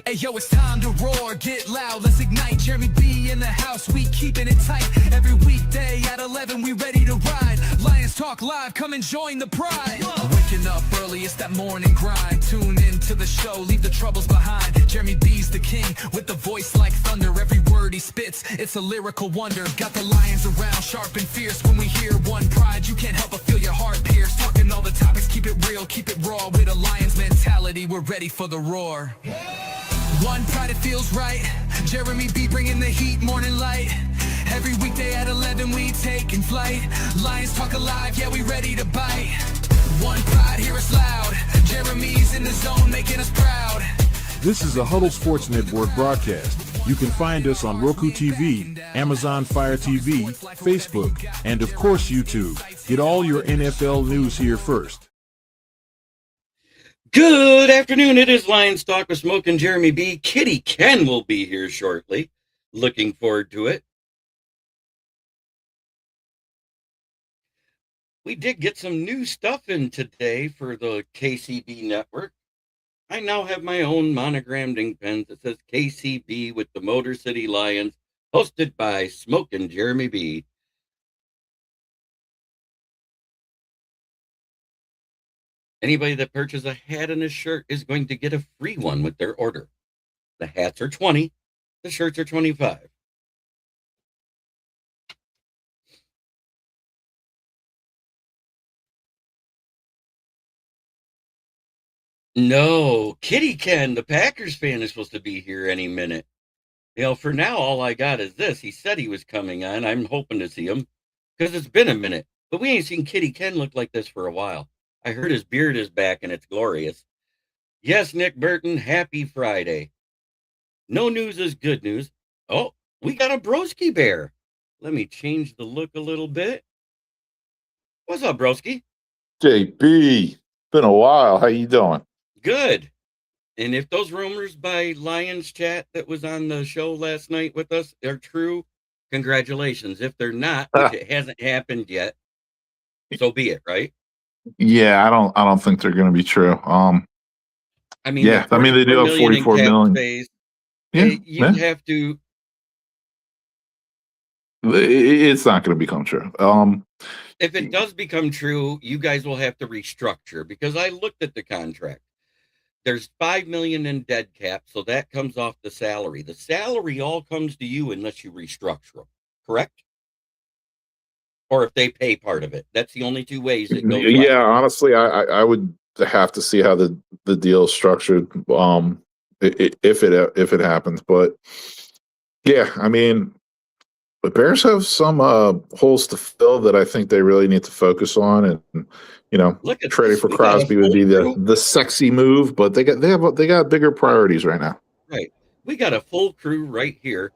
Hey yo, it's time to roar, get loud, let's ignite. Jeremy B in the house, we keeping it tight. Every weekday at 11, we ready to ride. Lions Talk Live, come and join the pride. Waking up early, it's that morning grind. Tune in to the show, leave the troubles behind. Jeremy B's the king, with the voice like thunder. Every word he spits, it's a lyrical wonder. Got the lions around, sharp and fierce. When we hear one pride, you can't help but feel your heart pierce. Talking all the topics, keep it real, keep it raw. With a lion's mentality, we're ready for the roar. One pride, it feels right. Jeremy B bringing the heat, morning light. Every weekday at 11, we taking flight. Lions Talk Alive, yeah, we ready to bite. One pride, hear us loud. Jeremy's in the zone, making us proud. This is a Huddle Sports Network broadcast. You can find us on Roku TV, Amazon Fire TV, Facebook, and of course YouTube. Get all your NFL news here first. Good afternoon. It is Lions Talk with Smoke and Jeremy B. Kitty Ken will be here shortly. Looking forward to it. We did get some new stuff in today for the KCB network. I now have my own monogrammed ink pen that says KCB with the Motor City Lions, hosted by Smoke and Jeremy B. Anybody that purchases a hat and a shirt is going to get a free one with their order. The hats are $20, the shirts are $25. No, Kitty Ken, the Packers fan, is supposed to be here any minute. You know, for now, all I got is this. He said he was coming on. I'm hoping to see him because it's been a minute. But we ain't seen Kitty Ken look like this for a while. I heard his beard is back and it's glorious. Yes, Nick Burton, happy Friday. No news is good news. Oh, we got a Broski Bear. Let me change the look a little bit. What's up, Broski? JB, been a while. How you doing? Good. And if those rumors by Lions Chat that was on the show last night with us are true, congratulations. If they're not, which it hasn't happened yet, so be it, right? Yeah, I don't think they're going to be true. I mean, yeah, I mean they do have 44 million. Phase, yeah, you have to. It's not going to become true. If it does become true, you guys will have to restructure because I looked at the contract. There's $5 million in dead cap, so that comes off the salary. The salary all comes to you unless you restructure them, correct? Or if they pay part of it. That's the only two ways it goes. Yeah, honestly, I would have to see how the deal is structured if it happens. But yeah, I mean, the Bears have some holes to fill that I think they really need to focus on, and trading for Crosby would be the sexy move, but they got bigger priorities right now. Right, we got a full crew right here,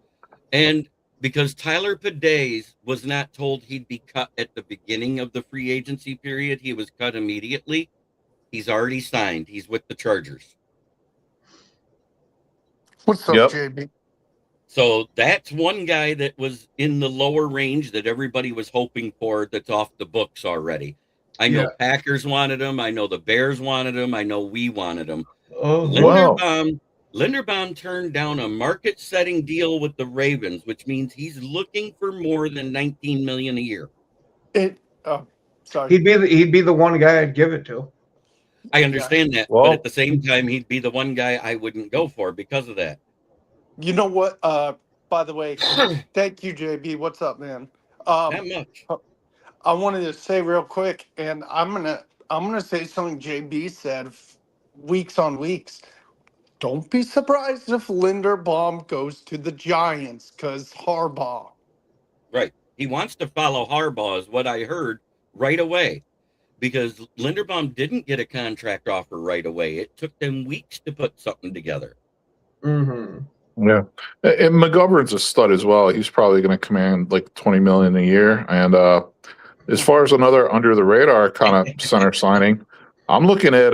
and because Tyler Padeys was not told he'd be cut at the beginning of the free agency period, he was cut immediately. He's already signed. He's with the Chargers. What's up, JB? So that's one guy that was in the lower range that everybody was hoping for that's off the books already. I know Packers wanted him. I know the Bears wanted him. I know we wanted him. Oh, Linderbaum turned down a market-setting deal with the Ravens, which means he's looking for more than $19 million a year. Sorry. He'd be the one guy I'd give it to. I understand that, but at the same time, he'd be the one guy I wouldn't go for because of that. You know what? By the way, thank you, JB. What's up, man? Not much. I wanted to say real quick, and I'm gonna say something JB said weeks on weeks. Don't be surprised if Linderbaum goes to the Giants because Harbaugh. Right. He wants to follow Harbaugh is what I heard right away because Linderbaum didn't get a contract offer right away. It took them weeks to put something together. Mm-hmm. Yeah. And McGovern's a stud as well. He's probably going to command like $20 million a year. And as far as another under the radar kind of center signing, I'm looking at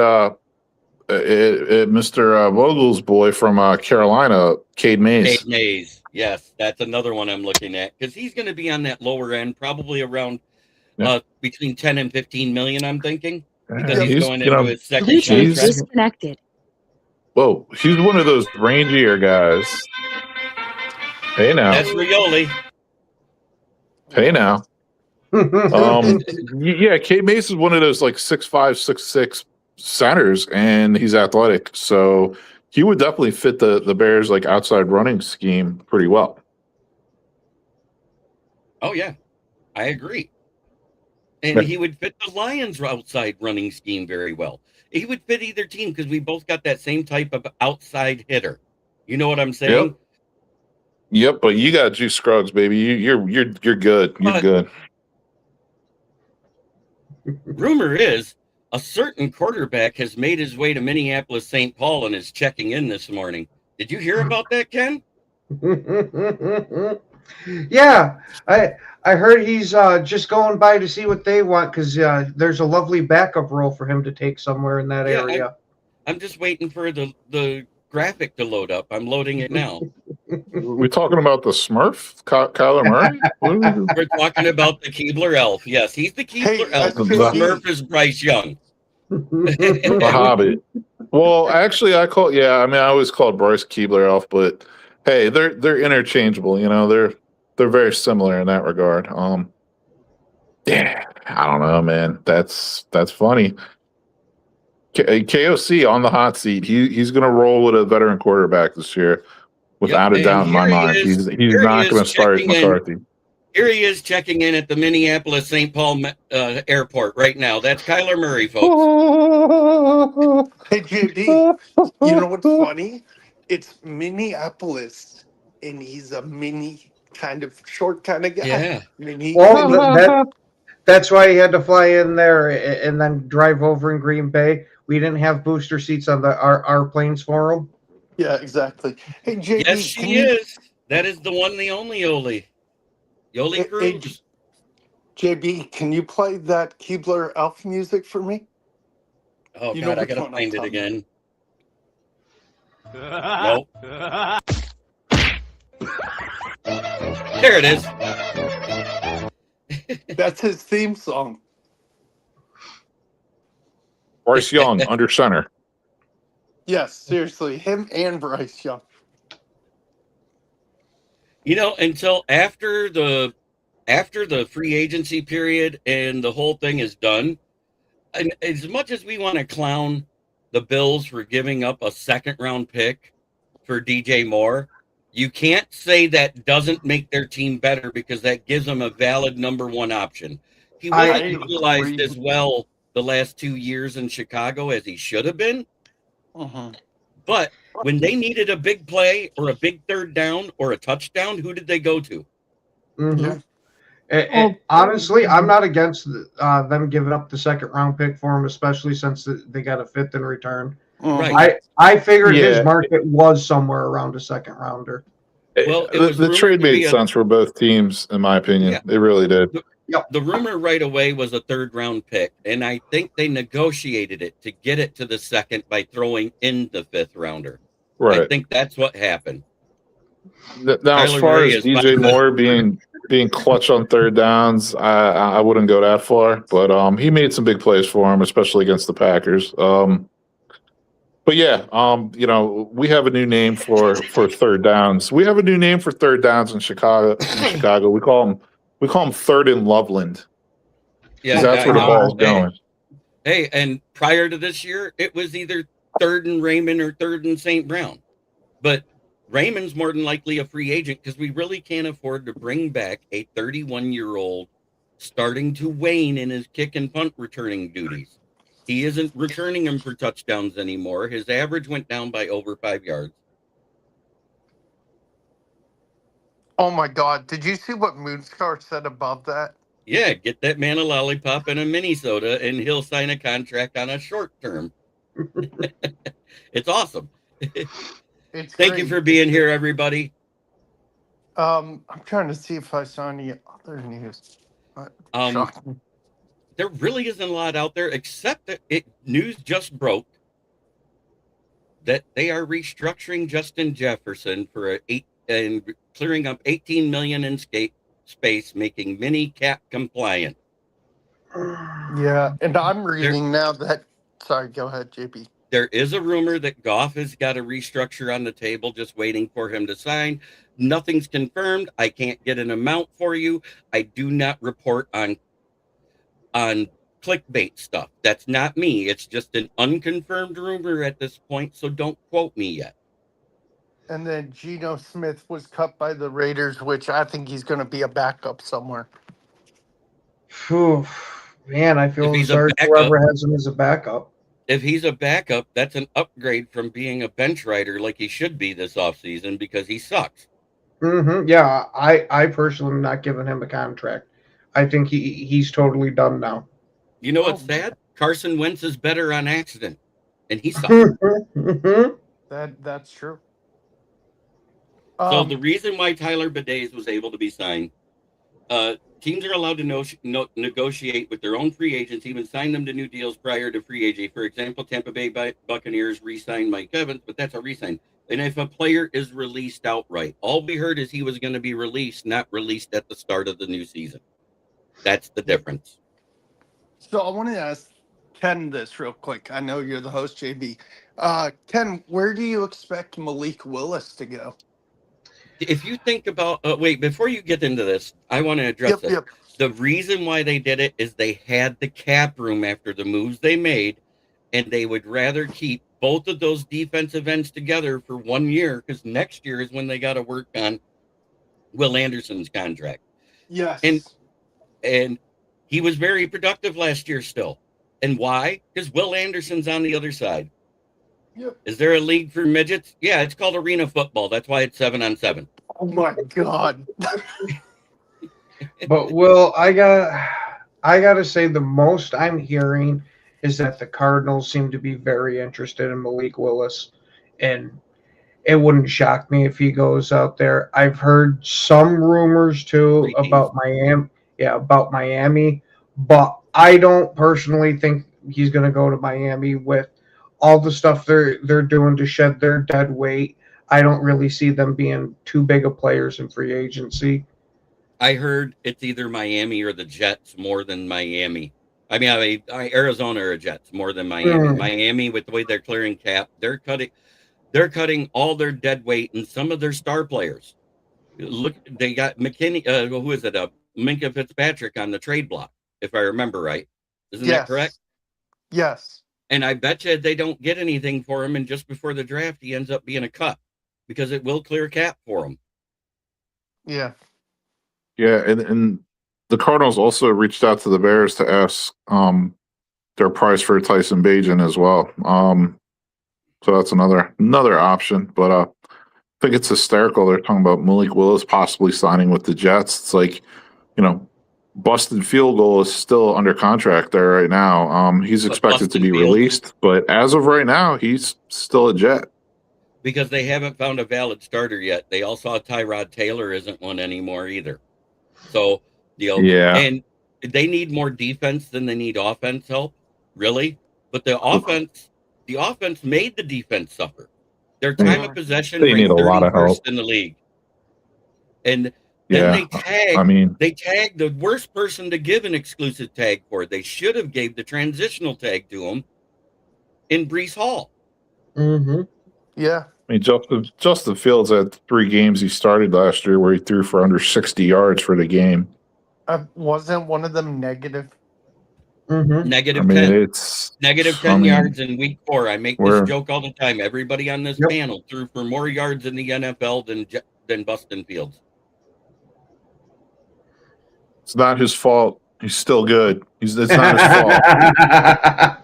Mr. Vogel's boy from Carolina, Cade Mays. Cade Mays, yes, that's another one I'm looking at because he's going to be on that lower end, probably around between 10 and 15 million. I'm thinking because he's going into his second contract. Disconnected. Whoa, he's one of those rangier guys. Hey now. That's Rioli. Hey now. Yeah, K Mace is one of those like 6'5", 6'6" centers, and he's athletic. So he would definitely fit the Bears like outside running scheme pretty well. Oh yeah, I agree. And he would fit the Lions' outside running scheme very well. He would fit either team because we both got that same type of outside hitter. You know what I'm saying? Yep, but you got Juice Scruggs, baby. You're good. You're good. Rumor is a certain quarterback has made his way to Minneapolis, St. Paul, and is checking in this morning. Did you hear about that, Ken? Yeah, I heard he's just going by to see what they want because there's a lovely backup role for him to take somewhere in that area. I'm just waiting for the graphic to load up. I'm loading it now. We talking about the Smurf, Kyler Murray? We're talking about the Keebler Elf. Yes, he's the Keebler Elf. The Smurf is Bryce Young. The Hobbit. Well, actually, I always called Bryce Keebler Elf, but hey, they're interchangeable. You know, they're very similar in that regard. Yeah, I don't know, man. That's funny. KOC on the hot seat. He's going to roll with a veteran quarterback this year, without a doubt in my mind. He's not going to start McCarthy. Here he is checking in at the Minneapolis St. Paul airport right now. That's Kyler Murray, folks. Hey, JB, you know what's funny? It's Minneapolis, and he's a mini kind of short kind of guy. Yeah. Well, that's why he had to fly in there and then drive over in Green Bay. We didn't have booster seats on our planes for him. Yeah, exactly. Hey, JB, yes, she is. That is the one, the only Yoli. Yoli Cruz. JB, can you play that Keebler Elf music for me? Oh, God, I got to find it again. Nope. There it is. That's his theme song. Bryce Young, under center. Yes, seriously, him and Bryce Young. You know, until after the free agency period and the whole thing is done, and as much as we want to clown the Bills for giving up a second round pick for DJ Moore, you can't say that doesn't make their team better because that gives them a valid number one option. He wasn't utilized as well the last 2 years in Chicago as he should have been. But when they needed a big play or a big third down or a touchdown, who did they go to? Mm-hmm. And honestly, I'm not against them giving up the second round pick for him, especially since they got a fifth in return. Right. I figured his market was somewhere around a second rounder. Well, the trade made sense for both teams, in my opinion. Yeah. It really did. The rumor right away was a third round pick, and I think they negotiated it to get it to the second by throwing in the fifth rounder. Right. I think that's what happened. Now, as far as DJ Moore being clutch on third downs, I wouldn't go that far, but he made some big plays for him, especially against the Packers. But yeah, you know, we have a new name for third downs. We have a new name for third downs in Chicago. We call them third and Loveland. Yeah, that's where the ball's going. Hey, and prior to this year, it was either third and Raymond or third and St. Brown. But Raymond's more than likely a free agent because we really can't afford to bring back a 31-year-old starting to wane in his kick and punt returning duties. He isn't returning them for touchdowns anymore. His average went down by over 5 yards. Oh, my God. Did you see what Moonscar said above that? Yeah, get that man a lollipop and a mini soda, and he'll sign a contract on a short term. It's awesome. Thank you for being here, everybody. I'm trying to see if I saw any other news. There really isn't a lot out there, except that news just broke that they are restructuring Justin Jefferson for and clearing up $18 million in space, making mini cap compliant. Yeah, and I'm reading now that. Sorry, go ahead, JP. There is a rumor that Goff has got a restructure on the table, just waiting for him to sign. Nothing's confirmed. I can't get an amount for you. I do not report on clickbait stuff. That's not me. It's just an unconfirmed rumor at this point, so don't quote me yet. And then Geno Smith was cut by the Raiders, which I think he's going to be a backup somewhere. Phew, man, I feel If he's a sorry for backup- whoever has him as a backup. If he's a backup, that's an upgrade from being a bench rider like he should be this offseason because he sucks. Yeah, I personally am not giving him a contract. I think he's totally done now. You know what's sad? Carson Wentz is better on accident, and he sucks. That's true. So the reason why Tyler Bidays was able to be signed, teams are allowed to negotiate with their own free agents, even sign them to new deals prior to free agency. For example, Tampa Bay Buccaneers re-signed Mike Evans, but that's a re-sign. And if a player is released outright, all we heard is he was going to be released, not released at the start of the new season. That's the difference. So I want to ask Ken this real quick. I know you're the host, JB. Ken, where do you expect Malik Willis to go? If you think about, wait, before you get into this, I want to address this. Yep. The reason why they did it is they had the cap room after the moves they made, and they would rather keep both of those defensive ends together for 1 year because next year is when they got to work on Will Anderson's contract. Yes. And he was very productive last year still. And why? Because Will Anderson's on the other side. Yep. Is there a league for midgets? Yeah, it's called arena football. That's why it's 7-on-7. Oh my God. But Will, I gotta say the most I'm hearing is that the Cardinals seem to be very interested in Malik Willis, and it wouldn't shock me if he goes out there. I've heard some rumors too about Miami. Yeah, about Miami, but I don't personally think he's going to go to Miami with all the stuff they're doing to shed their dead weight. I don't really see them being too big of players in free agency. I heard it's either Miami or the Jets more than Miami. I mean, Arizona or Jets more than Miami. Miami, with the way they're clearing cap, they're cutting all their dead weight and some of their star players. Look, they got McKinney. Who is it? Minka Fitzpatrick on the trade block, if I remember right. Isn't that correct? Yes. And I bet you they don't get anything for him, and just before the draft, he ends up being a cut because it will clear cap for him. Yeah. Yeah, and the Cardinals also reached out to the Bears to ask their price for Tyson Bagent as well. So that's another option. But I think it's hysterical. They're talking about Malik Willis possibly signing with the Jets. It's like, busted field goal is still under contract there right now. He's expected to be released, but as of right now, he's still a Jet. Because they haven't found a valid starter yet. They all saw Tyrod Taylor isn't one anymore either. So, and they need more defense than they need offense help, really. But the offense made the defense suffer. Their time of possession need a lot of help in the league. And then they tagged the worst person to give an exclusive tag for. They should have gave the transitional tag to him in Breece Hall. Mm-hmm. Yeah. I mean, Justin Fields had 3 games he started last year where he threw for under 60 yards for the game. Wasn't one of them negative? Mm-hmm. Negative 10. It's negative 10 yards in week 4. I make this joke all the time. Everybody on this panel threw for more yards in the NFL than Bustin Fields. It's not his fault. He's still good. It's not his fault.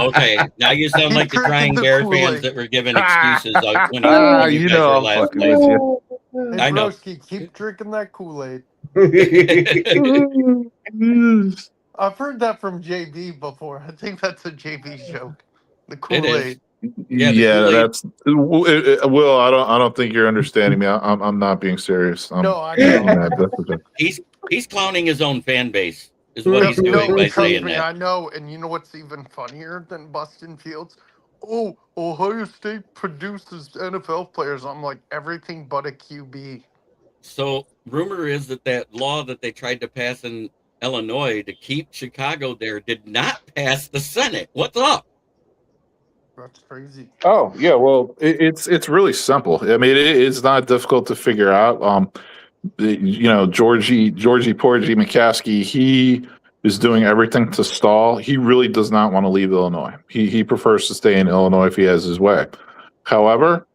Okay, now you sound like the crying Bear fans that were giving excuses when you guys were last place. Hey, I know. Broski, keep drinking that Kool-Aid. I've heard that from JB before. I think that's a JB joke. The Kool-Aid. Yeah, that's Will. I don't think you're understanding me. I'm not being serious. No, I know. He's clowning his own fan base. Is what he's doing by saying that. I know, and you know what's even funnier than Bustin Fields? Oh, Ohio State produces NFL players. I'm like, everything but a QB. So, rumor is that law that they tried to pass in Illinois to keep Chicago there did not pass the Senate. What's up? That's crazy. Oh yeah, well it's really simple. I mean it's not difficult to figure out. Georgie Porgy McCaskey, he is doing everything to stall. He really does not want to leave Illinois. He prefers to stay in Illinois if he has his way. However,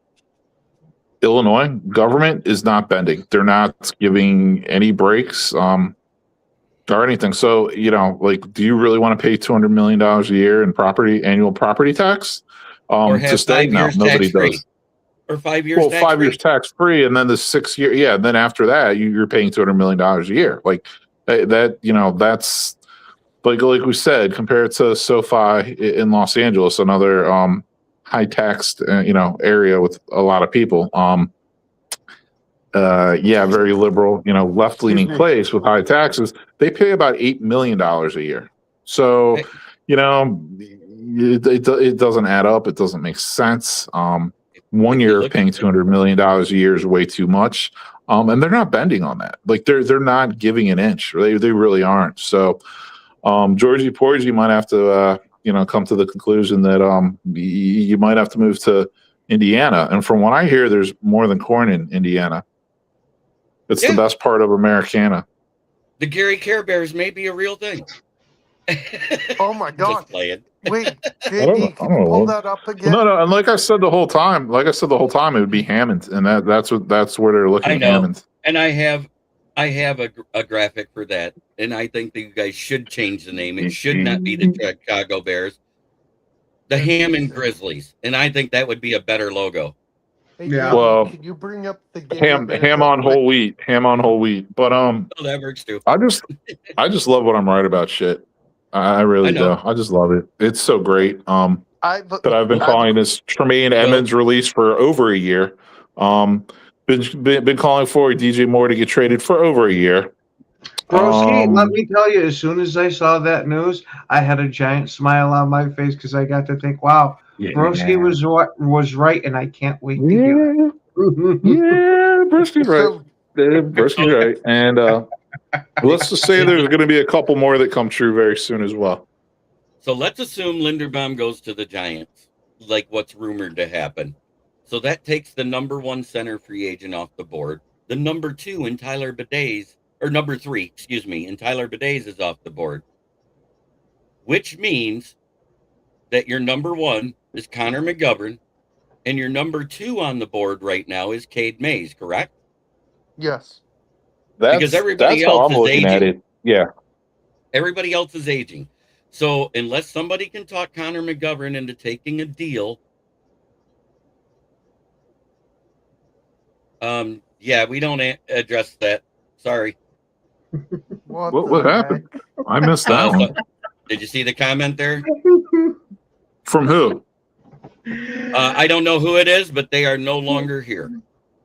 Illinois government is not bending. They're not giving any breaks or anything. So, like, do you really want to pay $200 million a year in annual property tax Or to have stay? 5 No, years nobody tax free. does. Or 5 years Well, tax 5 free. years tax free, and then the 6 year, yeah. And then after that, you're paying $200 million a year. Like that's like we said, compared to SoFi in Los Angeles, another high taxed area with a lot of people. Very liberal, left leaning Excuse me. place with high taxes. They pay about $8 million a year. So, Hey. it doesn't add up. It doesn't make sense. 1 If you year of look paying at the- $200 million a year is way too much. And they're not bending on that. Like they're not giving an inch. They really aren't. So, Georgie Porgy might have to, come to the conclusion that you might have to move to Indiana. And from what I hear, there's more than corn in Indiana. It's the best part of Americana. The Gary Care Bears may be a real thing. Oh my God. Just playing. Wait, I don't JB, know. can you pull that up again? No, and like I said the whole time, it would be Hammond, and that's where they're looking I at know. Hammond. And I have a graphic for that, and I think that you guys should change the name. It should not be the Chicago Bears, the Hammond Grizzlies, and I think that would be a better logo. Hey, Yeah. JB, Well, can you bring up the ham on whole wheat, But Oh, that works too. I just love when I'm right about shit. I really do. I just love it. It's so great. That I've been calling this Tremaine Edmonds release for over a year. Been calling for DJ Moore to get traded for over a year. Broski, let me tell you, as soon as I saw that news, I had a giant smile on my face because I got to think, wow, Broski was right, and I can't wait to hear it. Yeah, Broski's right. Broski's right. And let's just say there's going to be a couple more that come true very soon as well. So let's assume Linderbaum goes to the Giants, like what's rumored to happen. So that takes the number 1 center free agent off the board. The number 2 in Tyler Bedays, or number 3, excuse me, in Tyler Bedays is off the board. Which means that your number 1 is Connor McGovern, and your number 2 on the board right now is Cade Mays, correct? Yes. Because everybody else is aging. At it. Yeah. Everybody else is aging. So unless somebody can talk Connor McGovern into taking a deal, we don't address that. Sorry. What happened? I missed that one. Did you see the comment there? From who? I don't know who it is, but they are no longer here.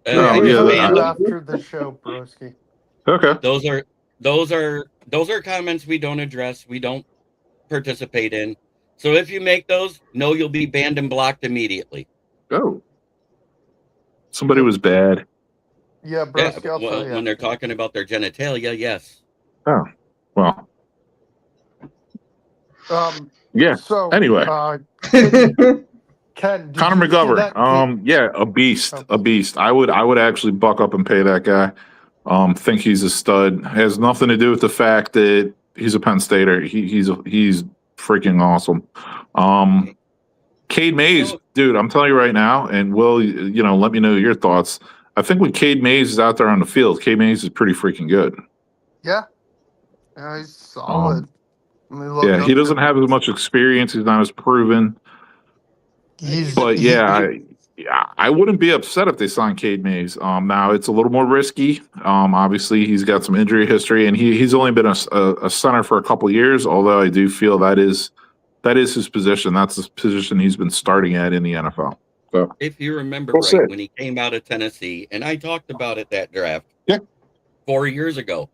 After the show, Broski. Okay. Those are comments we don't address. We don't participate in. So if you make those, know you'll be banned and blocked immediately. Oh. Somebody was bad. Yeah, Broski, I'll tell you. When they're talking about their genitalia, yes. Oh, well. Yeah. So anyway. Ken, Connor McGovern. A beast. A beast. I would actually buck up and pay that guy. Think he's a stud. Has nothing to do with the fact that he's a Penn Stater. He's freaking awesome. Cade Mays, dude, I'm telling you right now, and Will, let me know your thoughts. I think when Cade Mays is out there on the field, Cade Mays is pretty freaking good. Yeah. Yeah, he's solid. He doesn't have as much experience. He's not as proven. I wouldn't be upset if they signed Cade Mays. Now it's a little more risky. Obviously, he's got some injury history, and he's only been a center for a couple years. Although I do feel that is his position. That's the position he's been starting at in the NFL. So, if you remember when he came out of Tennessee, and I talked about it that draft 4 years ago,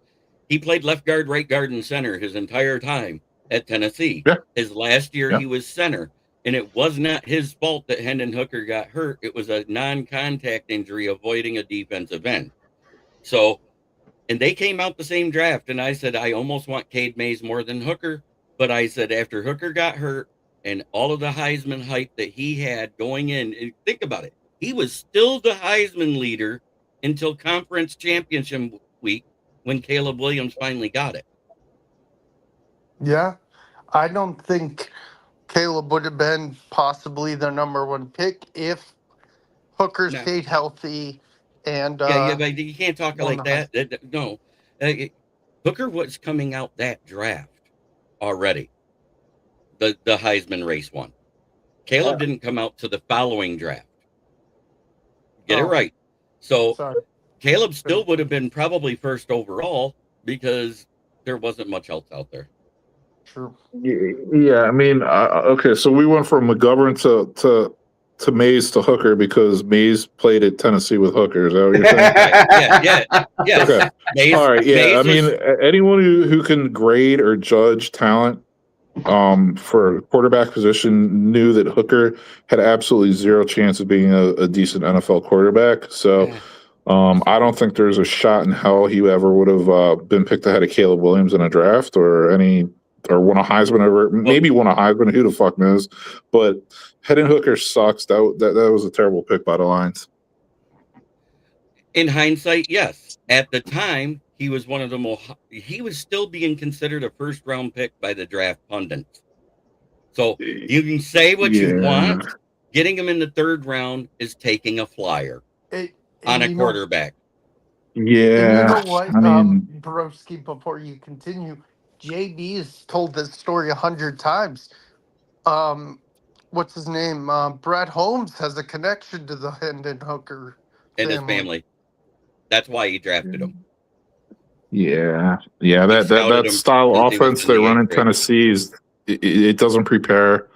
he played left guard, right guard, and center his entire time at Tennessee. Yeah. His last year, he was center. And it was not his fault that Hendon Hooker got hurt. It was a non-contact injury avoiding a defensive end. So, and they came out the same draft. And I said, I almost want Cade Mays more than Hooker. But I said, after Hooker got hurt, and all of the Heisman hype that he had going in. And think about it. He was still the Heisman leader until conference championship week when Caleb Williams finally got it. Yeah. I don't think Caleb would have been possibly the number one pick if Hooker No. stayed healthy and Yeah, but you can't talk won like the that. No. Hooker was coming out that draft already. The Heisman race one. Caleb didn't come out to the following draft. Get it right. So Sorry. Caleb still would have been probably first overall because there wasn't much else out there. True. Yeah, I mean, okay, so we went from McGovern to Mays to Hooker because Mays played at Tennessee with Hooker. Is that what you're saying? Yeah. Okay. Mays, All right. Yeah. Mays I mean, anyone who can grade or judge talent for quarterback position knew that Hooker had absolutely zero chance of being a decent NFL quarterback. So I don't think there's a shot in hell he ever would have been picked ahead of Caleb Williams in a draft or won a Heisman over, maybe won a Heisman. Who the fuck knows? But Hendon Hooker sucks. That was a terrible pick by the Lions. In hindsight, yes. At the time, he was one of the most. He was still being considered a first round pick by the draft pundits. So you can say what you want. Getting him in the third round is taking a flyer on a quarterback. Yeah. And you know what, Broski, before you continue, JB has told this story 100 times. What's his name? Brad Holmes has a connection to the Hendon Hooker and his family. That's why he drafted him. Yeah. That style of offense they run in Tennessee it doesn't prepare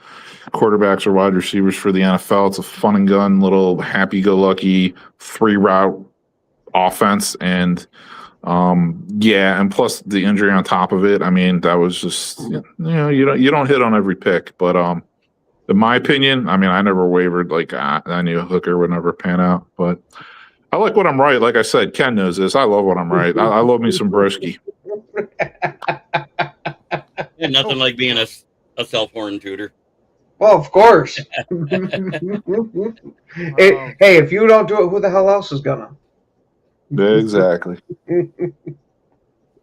quarterbacks or wide receivers for the NFL. It's a fun and gun little happy-go-lucky 3-route offense, and and plus the injury on top of it. I mean, that was just you don't hit on every pick, but in my opinion, I mean, I never wavered. Like I knew Hooker would never pan out, but I like when I'm right. Like I said, Ken knows this. I love when I'm right. I love me some Broski. And nothing like being a self-horn tutor. Well, of course. Hey, if you don't do it, who the hell else is gonna? Exactly.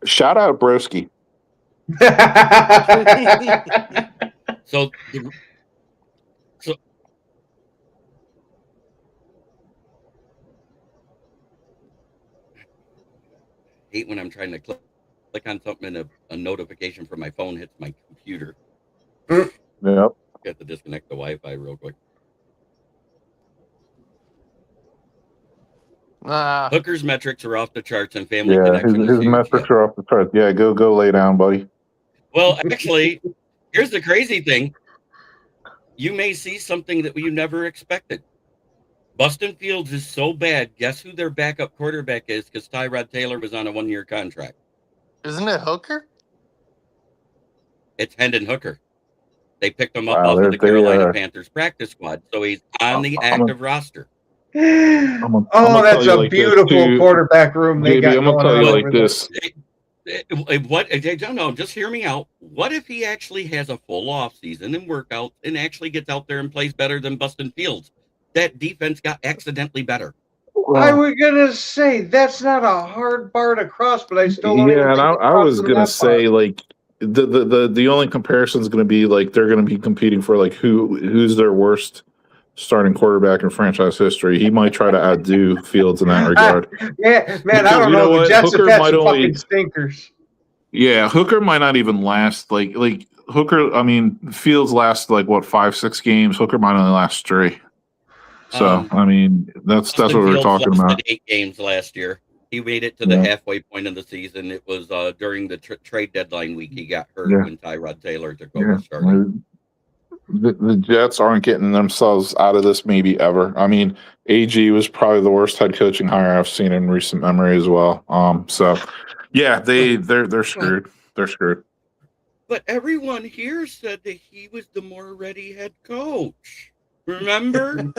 Shout out Broski. So I hate when I'm trying to click on something and a notification from my phone hits my computer. Yep. Got to disconnect the Wi-Fi real quick. Hooker's metrics are off the charts and family connection. His metrics are off the charts. Yeah, go lay down, buddy. Well, actually, here's the crazy thing. You may see something that you never expected. Bustin Fields is so bad. Guess who their backup quarterback is? Because Tyrod Taylor was on a 1-year contract. Isn't it Hooker? It's Hendon Hooker. They picked him up off of the Carolina Panthers practice squad, so he's on the active roster. That's a beautiful quarterback room they got. I'm gonna tell you like this. No, just hear me out. What if he actually has a full off season and workout and actually gets out there and plays better than Bustin Fields? That defense got accidentally better. I was gonna say that's not a hard bar to cross, but I still don't even think I was gonna say like the only comparison is gonna be like they're gonna be competing for like who's their worst starting quarterback in franchise history. He might try to outdo Fields in that regard. Yeah, man, I don't know. The Jets have had some fucking stinkers. Yeah, Hooker might not even last like Hooker. I mean, Fields lasts like what 5-6 games. Hooker might only last 3. So I mean, that's what we're talking about. 8 games last year. He made it to the halfway point of the season. It was during the trade deadline week he got hurt when Tyrod Taylor took over starting. The Jets aren't getting themselves out of this maybe ever. I mean, AG was probably the worst head coaching hire I've seen in recent memory as well. So yeah, they're screwed. They're screwed. But everyone here said that he was the more ready head coach. Remember?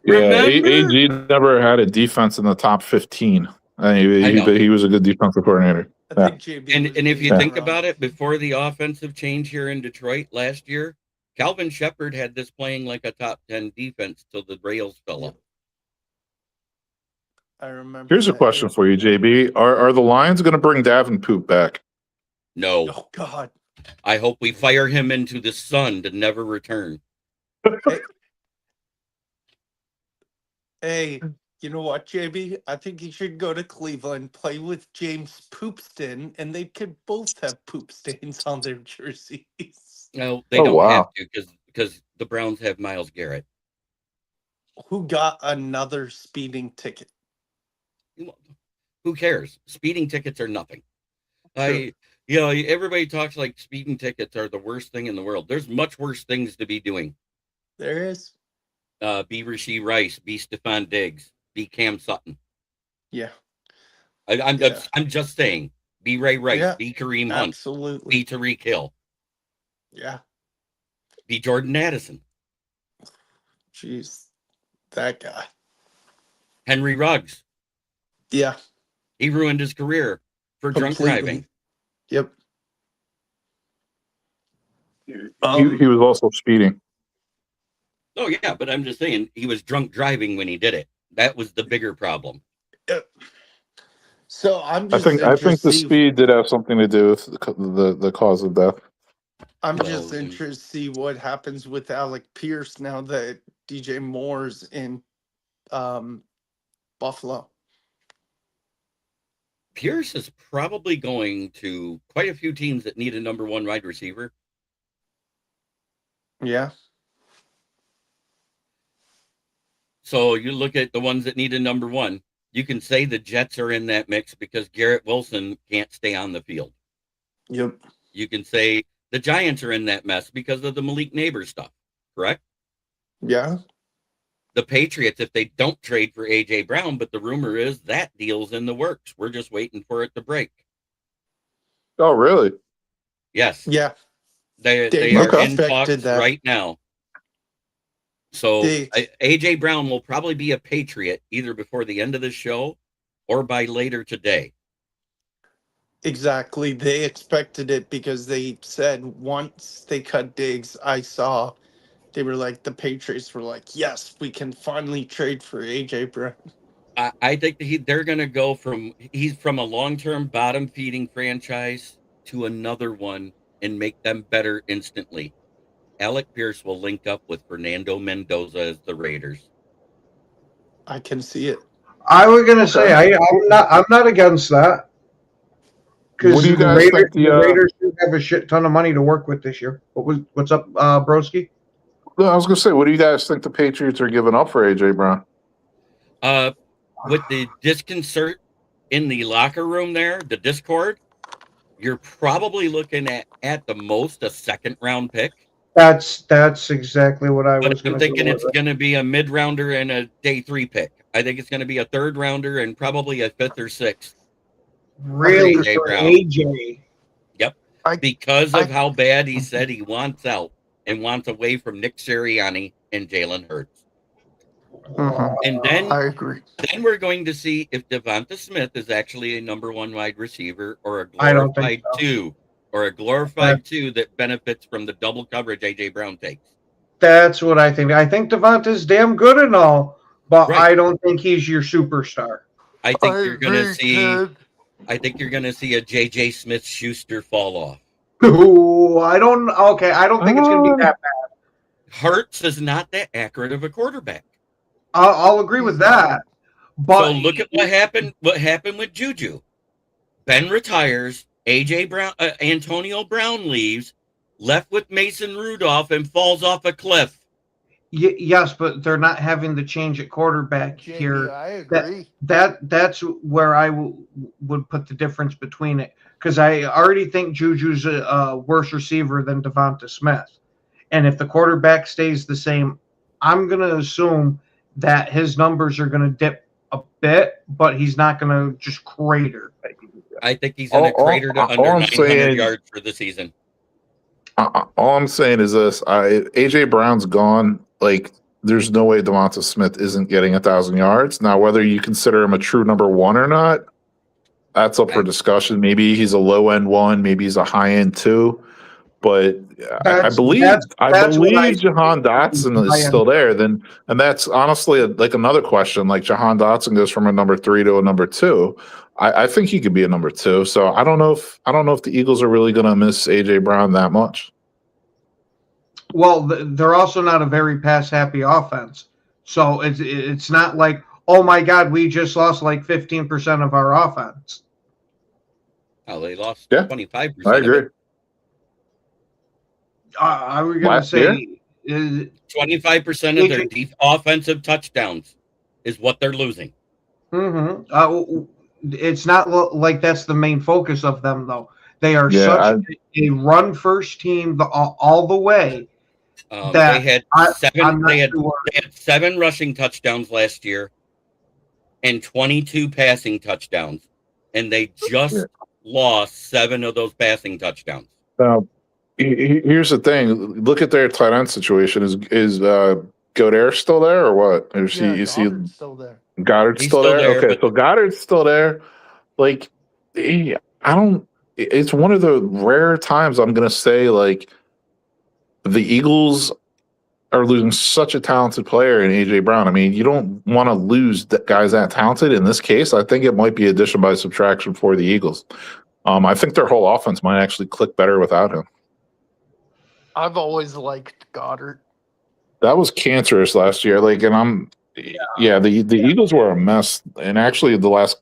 AG never had a defense in the top 15. He was a good defensive coordinator. And if you think about it, before the offensive change here in Detroit last year, Calvin Shepard had this playing like a top 10 defense till the rails fell off. I remember. Here's a that, question yeah. for you, JB. Are the Lions going to bring Davenport back? No. Oh God. I hope we fire him into the sun to never return. Hey, you know what, JB? I think he should go to Cleveland, play with James Poopston, and they could both have poop stains on their jerseys. No, they Oh, don't wow. have to because the Browns have Myles Garrett. Who got another speeding ticket? Who cares? Speeding tickets are nothing. True. Everybody talks like speeding tickets are the worst thing in the world. There's much worse things to be doing. There is. Be Rasheed Rice, be Stephon Diggs, be Cam Sutton. Yeah. I'm just saying. Be Ray Rice, Yeah, be Kareem Hunt, absolutely. be Tariq Hill, Yeah. be Jordan Addison, Jeez. That guy. Henry Ruggs. Yeah. He ruined his career for drunk driving. Yep. He was also speeding. Oh yeah, but I'm just saying he was drunk driving when he did it. That was the bigger problem. So I'm I just think the interested. speed did have something to do with the cause of death. I'm Well, just interested to see what happens with Alec Pierce now that DJ Moore's in Buffalo. Pierce is probably going to quite a few teams that need a number one wide receiver. Yeah. So you look at the ones that need a number one. You can say the Jets are in that mix because Garrett Wilson can't stay on the field. Yep. You can say the Giants are in that mess because of the Malik Neighbors stuff, correct? Yeah. The Patriots, if they don't trade for A.J. Brown, but the rumor is that deal's in the works. We're just waiting for it to break. Oh, really? Yes. Yeah. They They are in expected talks that. right now. So They- A.J. Brown will probably be a Patriot either before the end of the show or by later today. Exactly. They expected it because they said once they cut Diggs, they were like, the Patriots were like, yes, we can finally trade for A.J. Brown. I think they're going to go he's from a long-term bottom-feeding franchise to another one and make them better instantly. Alec Pierce will link up with Fernando Mendoza as the Raiders. I can see it. I was gonna say I'm not against that. Because What do you the guys think the Raiders do have a shit ton of money to work with this year. What's up, Broski? I was going to say, what do you guys think the Patriots are giving up for A.J. Brown? With the disconcert in the locker room there, the discord, you're probably looking at the most a second-round pick. That's exactly what I was. But I'm thinking it's going to be a mid-rounder and a day 3 pick. I think it's going to be a third-rounder and probably a 5th or 6th. Really AJ for Brown. AJ. Yep. Because of how bad he said he wants out and wants away from Nick Sirianni and Jalen Hurts. Mhm. And then I agree. Then we're going to see if Devonta Smith is actually a number one wide receiver or a I don't think glorified so. 2 or a glorified 2 that benefits from the double coverage A.J. Brown takes. That's what I think. I think Devonta's damn good and all, but Right. I don't think he's your superstar. I think you're going to see a J.J. Smith-Schuster fall off. Ooh, I don't think it's going to be that bad. Hurts is not that accurate of a quarterback. I'll agree with that. But So look at what happened with Juju. Ben retires, A.J. Brown, Antonio Brown leaves, left with Mason Rudolph and falls off a cliff. Yes, but they're not having the change at quarterback JB, here. I agree. That's where I would put the difference between it, because I already think Juju's a worse receiver than Devonta Smith, and if the quarterback stays the same, I'm going to assume that his numbers are going to dip a bit, but he's not going to just crater. I think he's going to crater to under 900 yards for the season. All I'm saying is this: A.J. Brown's gone. Like, there's no way Devonta Smith isn't getting 1,000 yards. Now, whether you consider him a true number one or not, that's up for discussion. Maybe he's a low end one, maybe he's a high end 2. But I That's believe that's what I Jahan Dotson is still there. Then, and that's honestly like another question. Like Jahan Dotson goes from a number 3 to a number 2. I think he could be a number 2. So I don't know if the Eagles are really going to miss AJ Brown that much. Well, they're also not a very pass happy offense. So it's not like, oh my God, we just lost like 15% of our offense. Oh, they lost Yeah, 25%. I agree. I was going to Last year? say 25% of their offensive touchdowns is what they're losing. It's not like that's the main focus of them, though. They are such a run first team all the way. They had they had 7 rushing touchdowns last year and 22 passing touchdowns, and they just lost 7 of those passing touchdowns. Here's the thing: look at their tight end situation. Is Goddard still there or what? Is he still there? Goddard's still there. Okay, so Goddard's still there. Like, I don't. It's one of the rare times I'm gonna say like the Eagles are losing such a talented player in AJ Brown. I mean, you don't want to lose guys that talented. In this case, I think it might be addition by subtraction for the Eagles. I think their whole offense might actually click better without him. I've always liked Goddard. That was cancerous last year. Like, and the Eagles were a mess. And actually, the last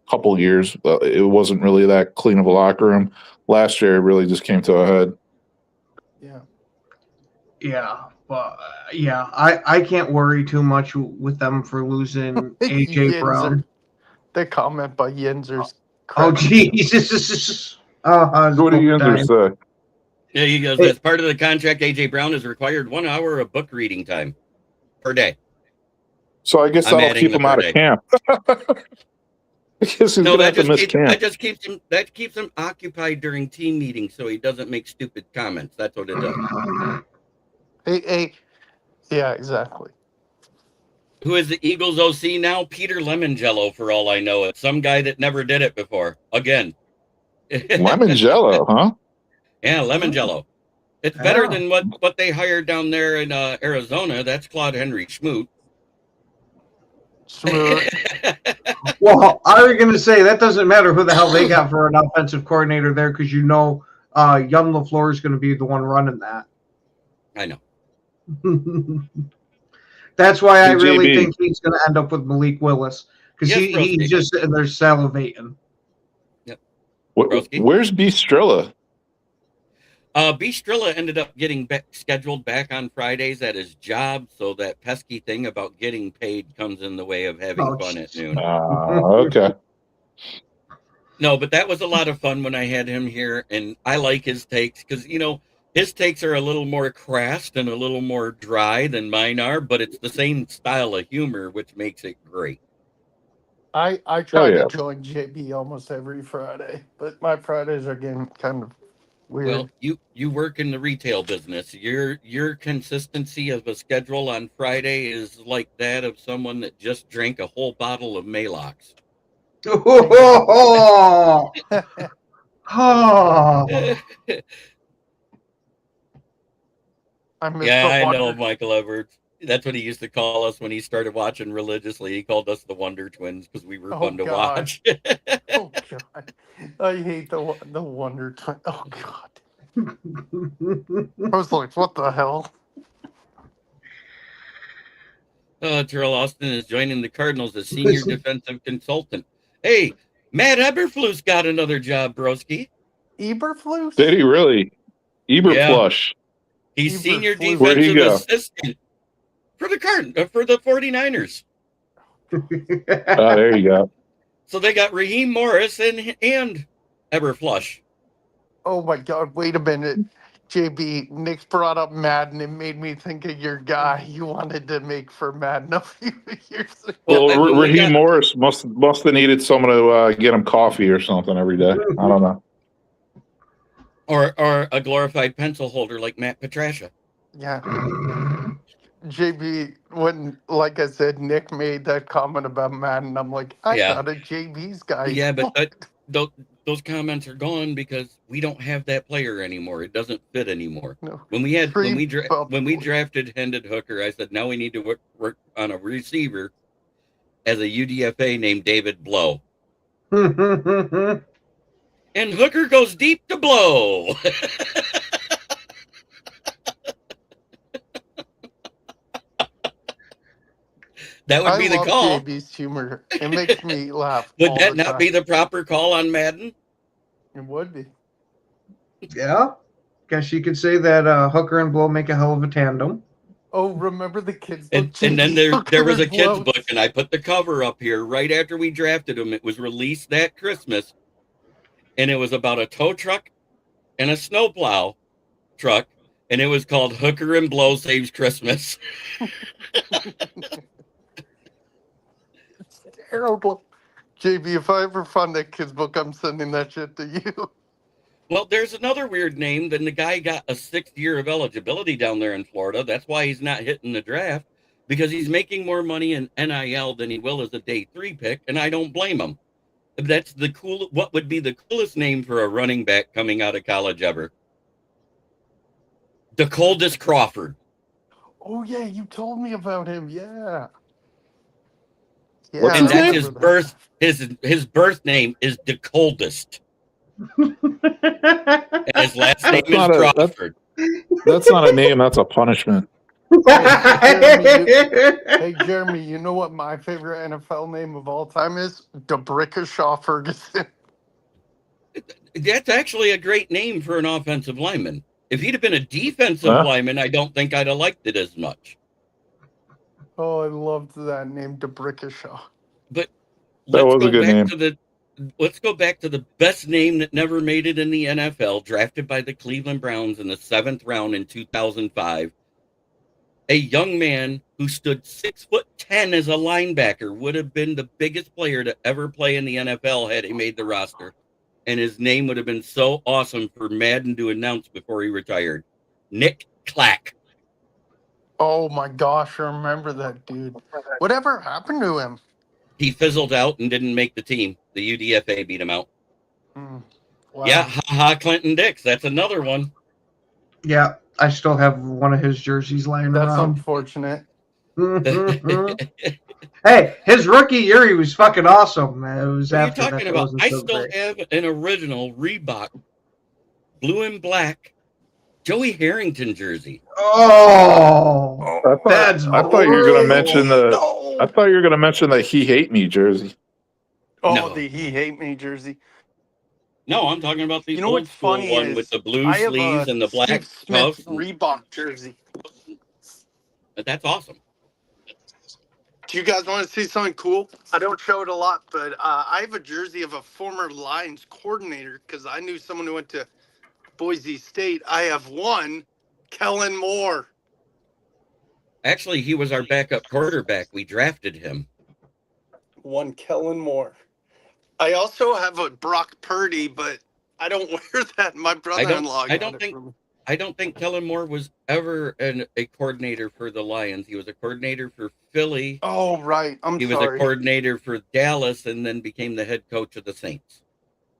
couple of years, it wasn't really that clean of a locker room. Last year, it really just came to a head. Yeah, but I can't worry too much with them for losing AJ Brown. The comment by Yinzer's. Oh Jesus! What do Yinzer say? Yeah, he goes, as part of the contract, AJ Brown is required 1 hour of book reading time per day. So I guess that'll keep him out of camp. That keeps him occupied during team meetings, so he doesn't make stupid comments. That's what it does. Yeah, exactly. Who is the Eagles OC now? Peter Lemongello, for all I know. It's some guy that never did it before. Again. Lemongello, huh? Yeah, Lemongello. It's better than what they hired down there in Arizona. That's Claude Henry Schmoot. Well, I was going to say that doesn't matter who the hell they got for an offensive coordinator there, because young LaFleur is going to be the one running that. I know. That's why I really think he's going to end up with Malik Willis, because he's just sitting there salivating. Yep. Where's B. Strilla? B. Strilla ended up getting scheduled back on Fridays at his job, so that pesky thing about getting paid comes in the way of having fun at noon. Okay. No, but that was a lot of fun when I had him here, and I like his takes because, his takes are a little more crass and a little more dry than mine are, but it's the same style of humor, which makes it great. I try to join JB almost every Friday, but my Fridays are getting kind of weird. Well, you work in the retail business. Your consistency of a schedule on Friday is like that of someone that just drank a whole bottle of Maalox. I know Michael Edwards. That's what he used to call us when he started watching religiously. He called us the Wonder Twins because we were fun to watch. Oh God, I hate the Wonder Twins. Oh God, I was like, what the hell? Terrell Austin is joining the Cardinals as senior defensive consultant. Hey, Matt Eberflus got another job, broski. Eberflus? Did he really? Eberflush. He's senior defensive assistant for the for the 49ers. There you go. So they got Raheem Morris and Eberflush. Oh my God! Wait a minute, JB. Nick's brought up Madden. It made me think of your guy you wanted to make for Madden a few years ago. Well, Raheem Morris must have needed someone to get him coffee or something every day. I don't know. Or a glorified pencil holder like Matt Patricia. Yeah. JB, when, like I said, Nick made that comment about Madden, I'm like, I thought of JB's guy. Yeah, but those comments are gone because we don't have that player anymore. It doesn't fit anymore. No. When we Free drafted Hendon Hooker, I said now we need to work on a receiver as a UDFA named David Blow. And Hooker goes deep to blow. That would be the love call. JB's humor. It makes me laugh. Would all that the not time. be the proper call on Madden? It would be. Yeah. Guess you could say that Hooker and Blow make a hell of a tandem. Oh, remember the kids' And book? then JB there was a Hooker kid's Blow? book, and I put the cover up here right after we drafted him. It was released that Christmas, and it was about a tow truck and a snowplow truck, and it was called Hooker and Blow Saves Christmas. It's terrible. JB, if I ever find that kid's book, I'm sending that shit to you. Well, there's another weird name. Then the guy got a 6th year of eligibility down there in Florida. That's why he's not hitting the draft, because he's making more money in NIL than he will as a day 3 pick, and I don't blame him. That's the cool. What would be the coolest name for a running back coming out of college ever? The Coldest Crawford. Oh yeah, you told me about him. Yeah. Yeah, What's And his that's name? his birth. His birth name is the Coldest, and his last name That's not is a- Crawford. That's not a name. That's a punishment. Hey Jeremy, you know what my favorite NFL name of all time is? DeBrickashaw Ferguson. That's actually a great name for an offensive lineman. If he'd have been a defensive Huh? lineman, I don't think I'd have liked it as much. Oh, I loved that name, DeBrickashaw. But That was a good name. Let's go back to the best name that never made it in the NFL, drafted by the Cleveland Browns in the 7th round in 2005. A young man who stood 6'10" as a linebacker would have been the biggest player to ever play in the NFL had he made the roster. And his name would have been so awesome for Madden to announce before he retired. Nick Clack. Oh my gosh, I remember that dude. Whatever happened to him? He fizzled out and didn't make the team. The UDFA beat him out. Wow. Yeah, ha Clinton Dix. That's another one. Yeah, I still have one of his jerseys lying That's around. unfortunate. Hey, his rookie year, he was fucking awesome. Man. It was What are you after that talking that about? wasn't I so still great. have an original Reebok blue and black Joey Harrington jersey. Oh, I thought you were going to mention No. I thought you were going to mention the "He Hate Me" jersey. Oh, No. the He Hate Me jersey. No, I'm talking about the You know old what's school funny one is with the blue I have sleeves a and the black Steve Smith cuffs. Reebok jersey. That's awesome. Do you guys want to see something cool? I don't show it a lot, but I have a jersey of a former Lions coordinator because I knew someone who went to Boise State. I have one, Kellen Moore. Actually, he was our backup quarterback. We drafted him. One Kellen Moore. I also have a Brock Purdy, but I don't wear that. My brother-in-law I got it for me. I don't think Kellen Moore was ever a coordinator for the Lions. He was a coordinator for Philly. Oh, right. I'm He was sorry. a coordinator for Dallas, and then became the head coach of the Saints.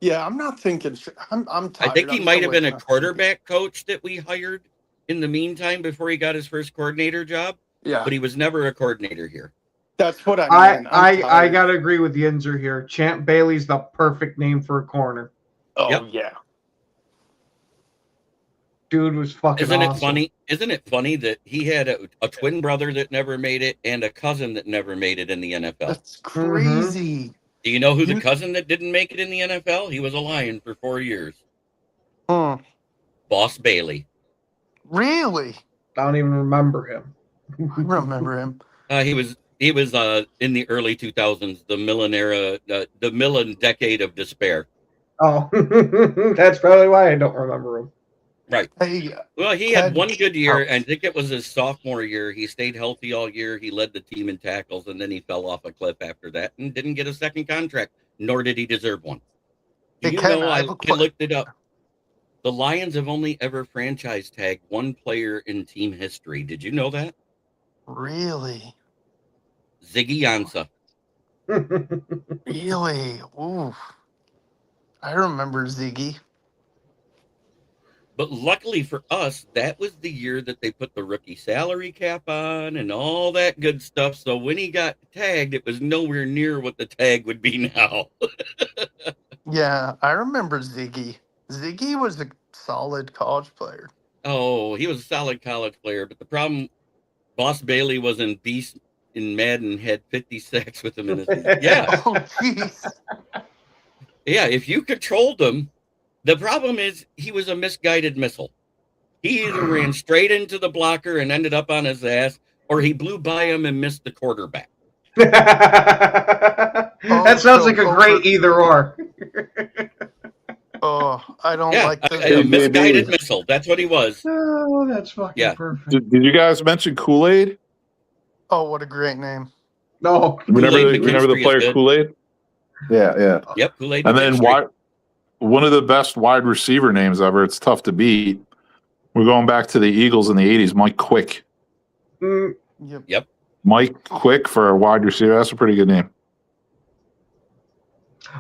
Yeah, I'm not thinking. I'm tired. I think he I'm might still have been a waking up. quarterback coach that we hired in the meantime before he got his first coordinator job, Yeah, but he was never a coordinator here. that's what I mean. I tired. gotta agree with Yinzer here. Champ Bailey's the perfect name for a corner. Oh, Yep. yeah. Dude was fucking Isn't awesome. it funny? Isn't it funny that he had a twin brother that never made it and a cousin that never made it in the NFL? That's crazy. Do you know who the You- cousin that didn't make it in the NFL? He was a Lion for 4 years. Hmm. Boss Bailey. Really? I don't even remember him. I remember him. He was in the early 2000s, the Millen decade of despair. Oh, that's probably why I don't remember him. Right. Hey, Well, he had Ted- one good year, Oh. and I think it was his sophomore year. He stayed healthy all year. He led the team in tackles, and then he fell off a cliff after that and didn't get a second contract, nor did he deserve one. Do Hey, you Ken, know, I I have a looked it up. The Lions have only ever franchise tagged one player in team history. Did you know that? really? Ziggy Ansah. Really? Ooh. I remember Ziggy. But luckily for us, that was the year that they put the rookie salary cap on and all that good stuff. So when he got tagged, it was nowhere near what the tag would be now. Yeah, I remember Ziggy. Ziggy was a solid college player. Oh, he was a solid college player. But the problem, Boss Bailey was in Beast in Madden, had 50 sacks with him in his season. Yeah. Oh, jeez. Yeah, if you controlled him, the problem is he was a misguided missile. He either ran straight into the blocker and ended up on his ass, or he blew by him and missed the quarterback. That sounds like a great either or. Oh, I don't Yeah, like a this. misguided missile. That's what he was. Oh, that's fucking perfect. Did you guys mention Kool-Aid? Oh, what a great name. No. Remember Kool-Aid the McKinstry is player good. Kool-Aid? Yeah. Yep, Kool-Aid And then McKinstry. one of the best wide receiver names ever. It's tough to beat. We're going back to the Eagles in the 80s. Mike Quick. Yep. Mike Quick for a wide receiver. That's a pretty good name.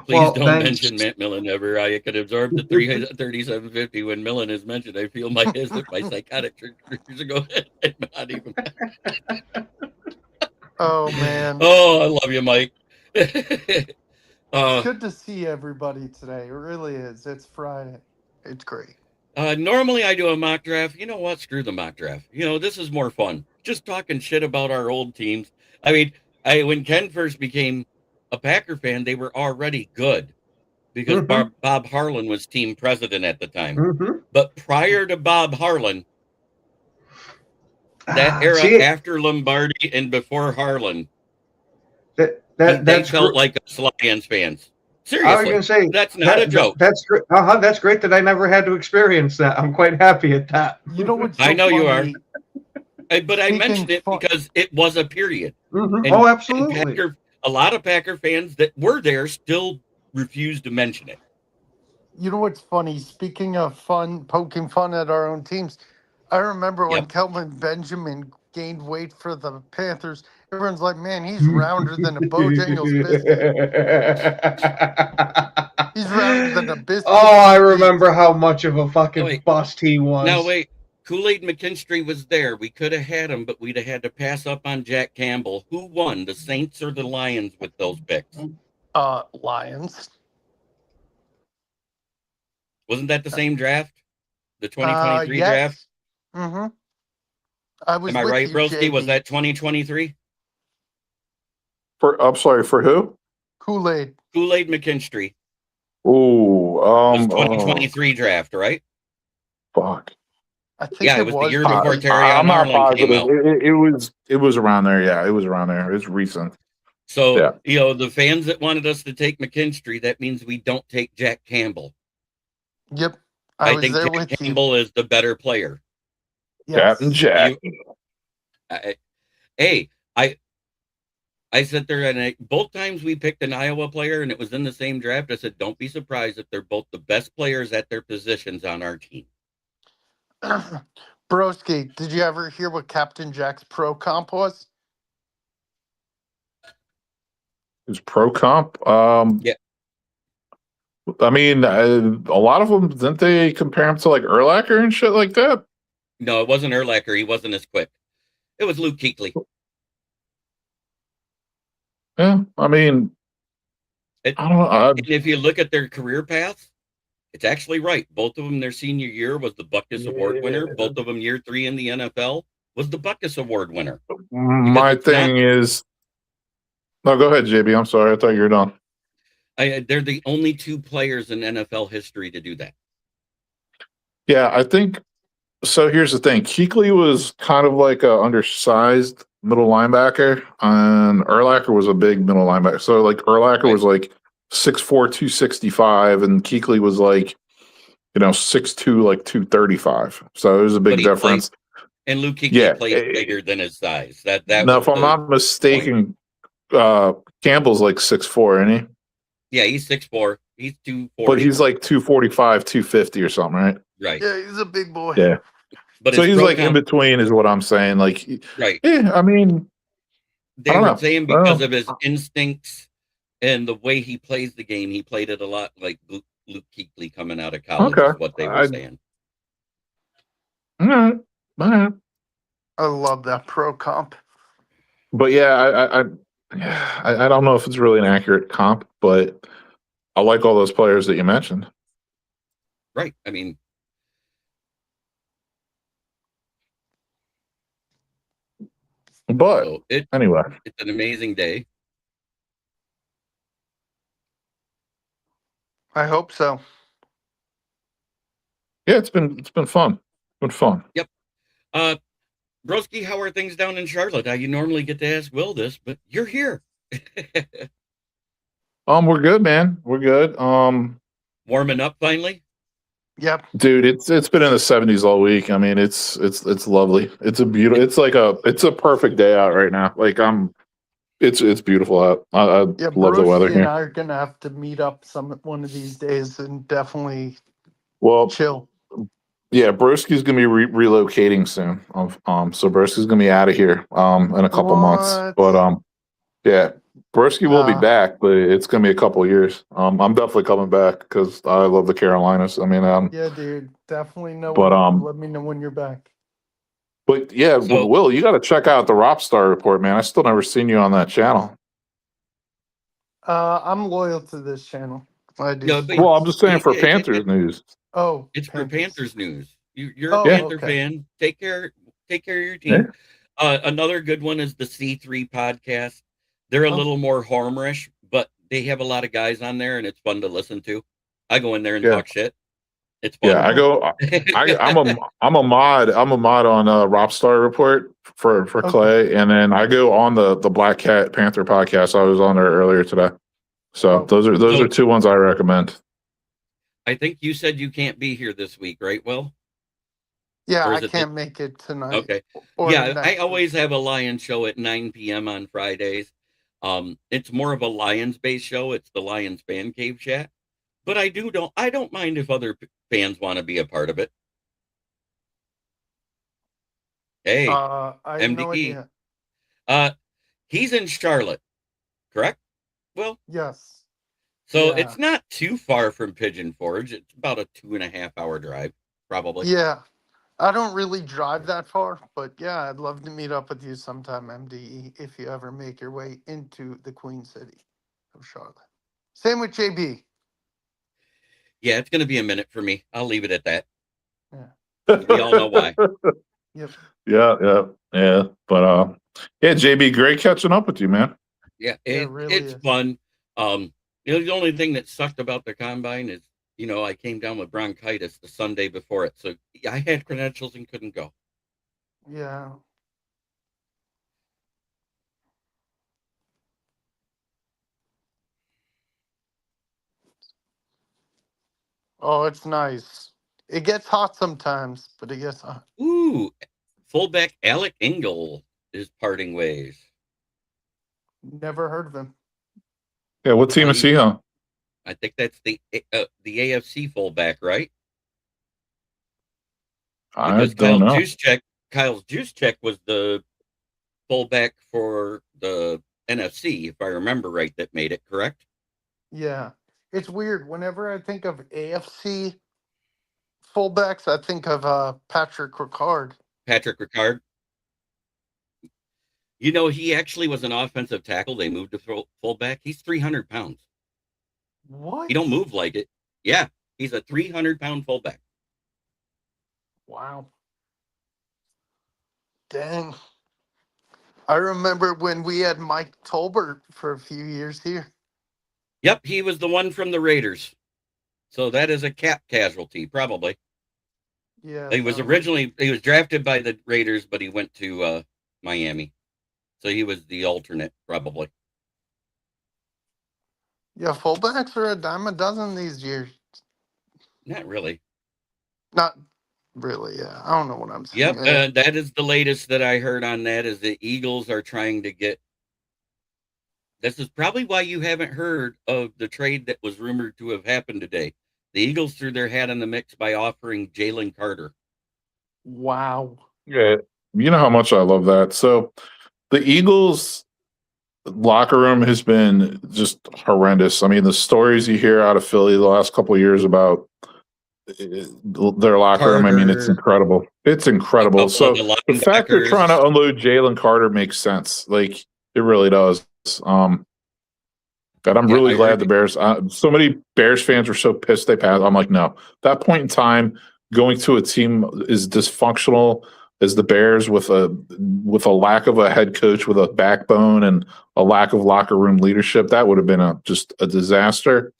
Please don't mention Matt Millen ever. I could absorb the 3750 when Millen is mentioned. I feel my psychotic triggers go. Not even. Oh, man. Oh, I love you, Mike. Good to see everybody today. It really is. It's Friday. It's great. Normally I do a mock draft. You know what? Screw the mock draft. This is more fun. Just talking shit about our old teams. I mean, when Ken first became a Packer fan, they were already good because Bob Harlan was team president at the time. But prior to Bob Harlan, that era after Lombardi and before Harlan, they felt like us Lions fans. Seriously, I was going to say that's not a joke. That's great. That's great that I never had to experience that. I'm quite happy at that. You know what's so I know funny? you are. But I mentioned it because it was a period. And, oh, absolutely. A lot of Packer fans that were there still refuse to mention it. You know what's funny? Speaking of fun, poking fun at our own teams, I remember when Kelvin Benjamin gained weight for the Panthers. Everyone's like, man, he's rounder than a Bojangles biscuit. He's rounder than a biscuit. Oh, I remember how much of a fucking bust he was. Now, wait. Kool-Aid McKinstry was there. We could have had him, but we'd have had to pass up on Jack Campbell. Who won, the Saints or the Lions with those picks? Lions. Wasn't that the same draft? The 2023 draft? Mm-hmm. Am I right, Broski? Was that 2023? I'm sorry, for who? Kool-Aid. Kool-Aid McKinstry. Oh, it was 2023 draft, right? Fuck. I think it was the year before Terry Harlan came out. It was around there. Yeah, it was around there. It was recent. So, the fans that wanted us to take McKinstry, that means we don't take Jack Campbell. Yep. I think Jack Campbell is the better player. Yes. Captain Jack. I sat there and both times we picked an Iowa player and it was in the same draft. I said, don't be surprised if they're both the best players at their positions on our team. Broski, did you ever hear what Captain Jack's pro comp was? His pro comp? Yeah. I mean, a lot of them, didn't they compare him to like Urlacher and shit like that? No, it wasn't Urlacher. He wasn't as quick. It was Luke Kuechly. Yeah, I mean, I don't know. And if you look at their career paths, it's actually right. Both of them, their senior year was the Butkus Award winner. Both of them, year 3 in the NFL was the Butkus Award winner. My thing is, no, go ahead, JB. I'm sorry. I thought you were done. They're the only 2 players in NFL history to do that. Yeah, I think so. Here's the thing: Kuechly was kind of like a undersized middle linebacker, and Urlacher was a big middle linebacker. So, like, Urlacher was like 6'4", 265, and Kuechly was like, 6'2", like 235. So it was a big difference. And Luke Kuechly played bigger than his size. Now, if I'm not mistaken, Campbell's like 6'4", isn't he? Yeah, he's 6'4". He's 240. But he's like 245, 250 or something, right? Right. Yeah, he's a big boy. Yeah. But so he's like in between is what I'm saying. Like, right. Yeah, I mean, they were saying because of his instincts and the way he plays the game, he played it a lot like Luke Kuechly coming out of college, Okay. is what they were saying. All right. All right. I love that pro comp. But yeah, I don't know if it's really an accurate comp, but I like all those players that you mentioned. Right. I mean, But so anyway, it's an amazing day. I hope so. yeah, it's been fun. It's been fun. Yep. Broski, how are things down in Charlotte? You normally get to ask Will this, but you're here. We're good, man. We're good. Warming up finally. Yep. Dude, it's been in the 70s all week. I mean, it's lovely. It's a beautiful. It's a perfect day out right now. Like it's beautiful out. I Yeah, love the weather Broski and here. I are gonna have to meet up one of these days and definitely Well, chill. yeah, Broski's gonna be relocating soon. So Broski's gonna be out of here in a couple months. What? But yeah, Broski will be Uh, back, but it's gonna be a couple of years. I'm definitely coming back because I love the Carolinas. I mean, Yeah, dude. Definitely know but let me know when you're back. but yeah, So- Will, you got to check out the Rockstar Report, man. I still never seen you on that channel. I'm loyal to this channel. I do. Yeah, but- Well, I'm just saying for Yeah, Panthers news. Oh, It's for Panthers news. You're Oh, a Panther okay. fan. Take care of your team. Another good one is the C3 podcast. They're a Oh. little more homerish, but they have a lot of guys on there, and it's fun to listen to. I go in there and Yeah. talk shit. It's fun. Yeah, I'm a mod on Rockstar Report for Okay. Clay, and then I go on the Black Cat Panther podcast. I was on there earlier today. So Oh. those are two ones I recommend. I think you said you can't be here this week, right, Will? Yeah, Or I is it can't make it tonight. Okay. Or Yeah, next I week. always have a Lions show at 9 p.m. on Fridays. It's more of a Lions-based show. It's the Lions Fan Cave Chat. But I don't mind if other fans want to be a part of it. Hey, I have no MDE. idea. He's in Charlotte, correct? Well, Yes. so Yeah. it's not too far from Pigeon Forge. It's about a 2.5-hour drive, probably. Yeah. I don't really drive that far, but yeah, I'd love to meet up with you sometime, MDE, if you ever make your way into the Queen City of Charlotte. Same with JB. Yeah, it's going to be a minute for me. I'll leave it at that. Yeah. We all know why. Yep. Yeah. But yeah, JB, great catching up with you, man. Yeah, it really it's is. fun. The only thing that sucked about the combine is, I came down with bronchitis the Sunday before it, so I had credentials and couldn't go. Yeah. Oh, it's nice. It gets hot sometimes, but it gets hot. Ooh, fullback Alec Engel is parting ways. Never heard of him. Yeah, what team is he on? I think that's the AFC fullback, right? I don't know. Kyle Juszczyk was the fullback for the NFC, if I remember right, that made it, correct? Yeah. It's weird. Whenever I think of AFC fullbacks, I think of Patrick Ricard. Patrick Ricard. He actually was an offensive tackle. They moved to fullback. He's 300 pounds. What? He don't move like it. Yeah, he's a 300-pound fullback. Wow. Dang. I remember when we had Mike Tolbert for a few years here. Yep, he was the one from the Raiders. So that is a cap casualty, probably. Yeah. He was drafted by the Raiders, but he went to Miami. So he was the alternate, probably. Yeah, fullbacks are a dime a dozen these years. Not really. Not really, yeah. I don't know what I'm saying. Yep, that is the latest that I heard on that, is the Eagles are trying to get... This is probably why you haven't heard of the trade that was rumored to have happened today. The Eagles threw their hat in the mix by offering Jalen Carter. Wow. Yeah, you know how much I love that. So the Eagles, locker room has been just horrendous. I mean, the stories you hear out of Philly the last couple of years about their locker room, I mean, it's Carter, incredible. It's a incredible. couple of So the the fact they're trying to linebackers. unload Jalen Carter makes sense. Like it really does. God, I'm Yeah, really I glad heard. the Bears. So many Bears fans were so pissed they passed. I'm like, no. That point in time, going to a team is dysfunctional as the Bears with a lack of a head coach with a backbone and a lack of locker room leadership. That would have been just a disaster.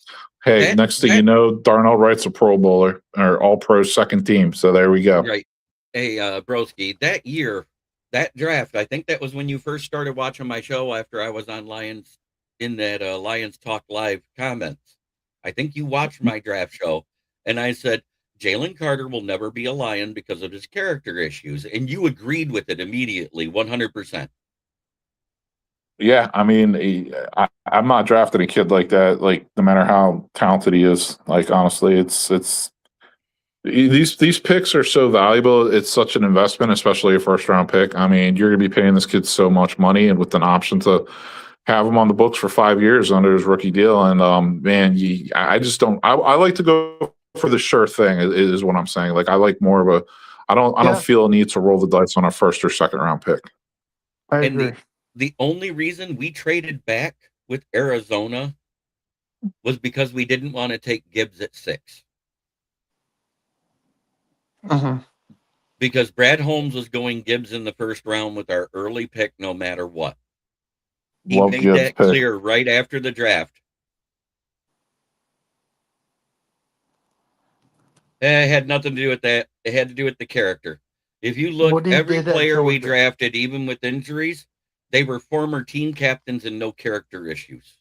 Hey, That next thing you that know, Darnell Wright's a Pro Bowler or All Pro second team. So there we go. right. Hey, Broski, that year, that draft, I think that was when you first started watching my show after I was on Lions in that Lions Talk Live comments. I think you watched my draft show, and I said Jalen Carter will never be a Lion because of his character issues, and you agreed with it immediately, 100%. Yeah, I mean, I'm not drafting a kid like that. Like, no matter how talented he is, like honestly, it's these picks are so valuable. It's such an investment, especially a first round pick. I mean, you're going to be paying this kid so much money, and with an option to have him on the books for 5 years under his rookie deal. And man, I just don't. I like to go for the sure thing. Is what I'm saying. Like, I like more of a. I don't Yeah, feel a need to roll the dice on a first or second round pick. I And agree. the only reason we traded back with Arizona was because we didn't want to take Gibbs at 6. Hmm. Because Brad Holmes was going Gibbs in the first round with our early pick, no matter what. He Love made Gibbs that pick. clear right after the draft. It had nothing to do with that. It had to do with the character. If you look, What he every did at player we Georgia. drafted, even with injuries, they were former team captains and no character issues.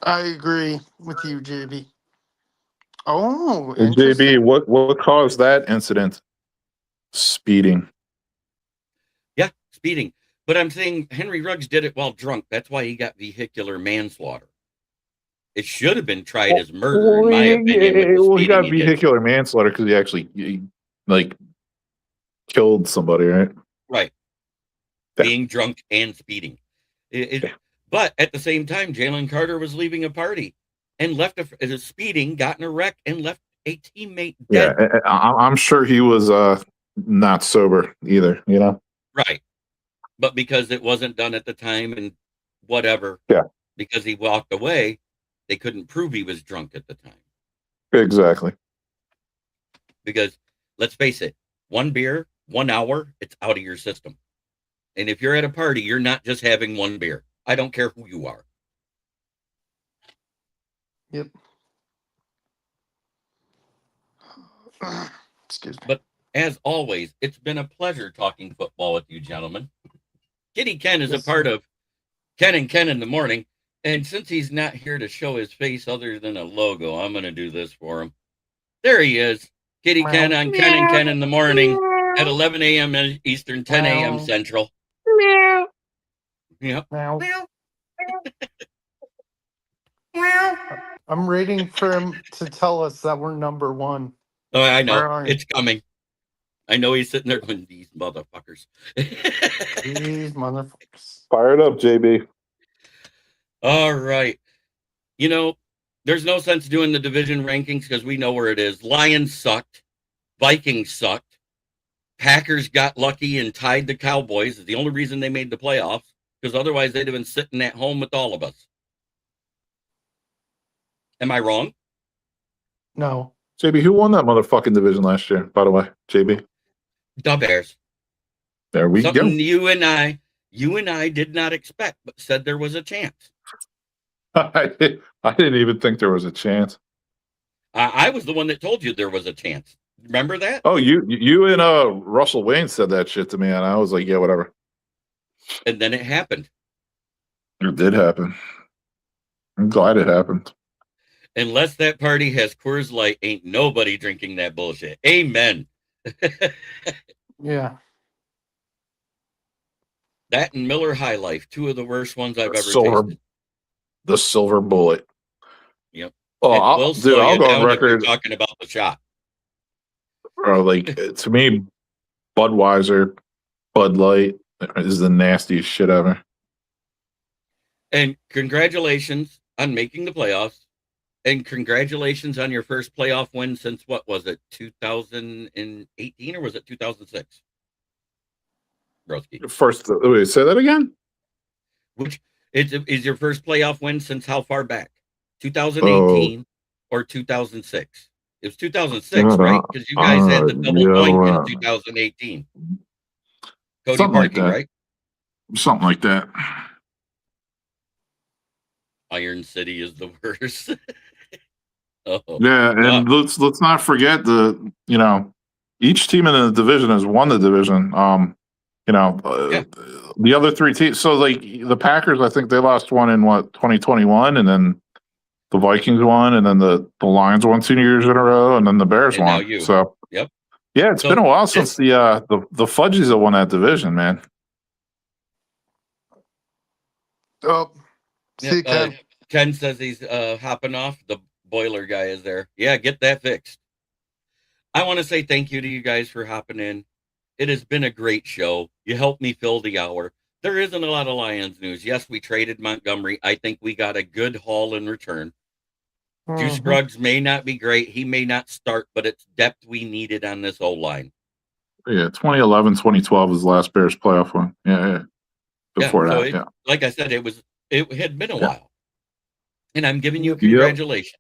I agree with you, JB. Oh, Hey, JB, interesting. what caused that incident? Speeding. Yeah, speeding. But I'm saying Henry Ruggs did it while drunk. That's why he got vehicular manslaughter. It should have been tried as murder, in my opinion, with the Well, he speeding got he did. vehicular manslaughter because he like killed somebody, right? Right. Yeah. Being drunk and speeding. Yeah. But at the same time, Jalen Carter was leaving a party and left a speeding, got in a wreck, and left a teammate Yeah, dead. I'm sure he was not sober either. You know. Right. But because it wasn't done at the time and whatever, Yeah, because he walked away, they couldn't prove he was drunk at the time. exactly. Because let's face it, one beer, 1 hour, it's out of your system. And if you're at a party, you're not just having one beer. I don't care who you are. Yep. Excuse me. But as always, it's been a pleasure talking football with you gentlemen. Kitty Ken is a Yes, part sir. of Ken and Ken in the morning. And since he's not here to show his face other than a logo, I'm going to do this for him. There he is. Kitty Ken Meow. on Ken and Ken in the morning at 11 a.m. Eastern, 10 a.m. Meow. Central. Yep. Meow. I'm waiting for him to tell us that we're number one. Oh, I Where know. are you? It's coming. I know he's sitting there going, these motherfuckers. These motherfuckers. Fire it up, JB. All right. You know, there's no sense doing the division rankings because we know where it is. Lions sucked. Vikings sucked. Packers got lucky and tied the Cowboys. Is the only reason they made the playoffs, because otherwise they'd have been sitting at home with all of us. Am I wrong? No. JB, who won that motherfucking division last year? By the way, JB. The Bears. There we Something go. you and I did not expect, but said there was a chance. I didn't even think there was a chance. I was the one that told you there was a chance. Remember that? Oh, you and Russell Wayne said that shit to me, and I was like, yeah, whatever. And then it happened. It did happen. I'm glad it happened. Unless that party has Coors Light, ain't nobody drinking that bullshit. Amen. Yeah. That and Miller High Life, two of the worst ones I've ever tasted. The silver bullet. Yep. Oh, We'll slow I'll you go on down if you're record. talking about the shot. Like to me, Budweiser, Bud Light is the nastiest shit ever. And congratulations on making the playoffs. And congratulations on your first playoff win since what was it, 2018 or was it 2006? Broski. First, wait, say that again. Which is your first playoff win since how far back? Oh, 2018 or 2006? It was 2006, God, right? Because you guys had the double yeah, point in 2018. Cody something like Parkey, that. right? Something like that. Iron City is the worst. Oh, Yeah, no. and let's not forget each team in the division has won the division. Yeah. The other three teams. So like the Packers, I think they lost one in 2021, and then the Vikings won, and then the Lions won 2 years in a row, and then the Bears And now won. you. So Yep. yeah, it's been a while since the Fudgies have won that division, man. Oh, see, Ken. Ken says he's hopping off. The boiler guy is there. Yeah, get that fixed. I want to say thank you to you guys for hopping in. It has been a great show. You helped me fill the hour. There isn't a lot of Lions news. Yes, we traded Montgomery. I think we got a good haul in return. Juice Scruggs may not be great. He may not start, but it's depth we needed on this O-line. Yeah, 2011, 2012 was the last Bears playoff one. Yeah. Before that, like I said, it had been a while. And I'm giving you congratulations.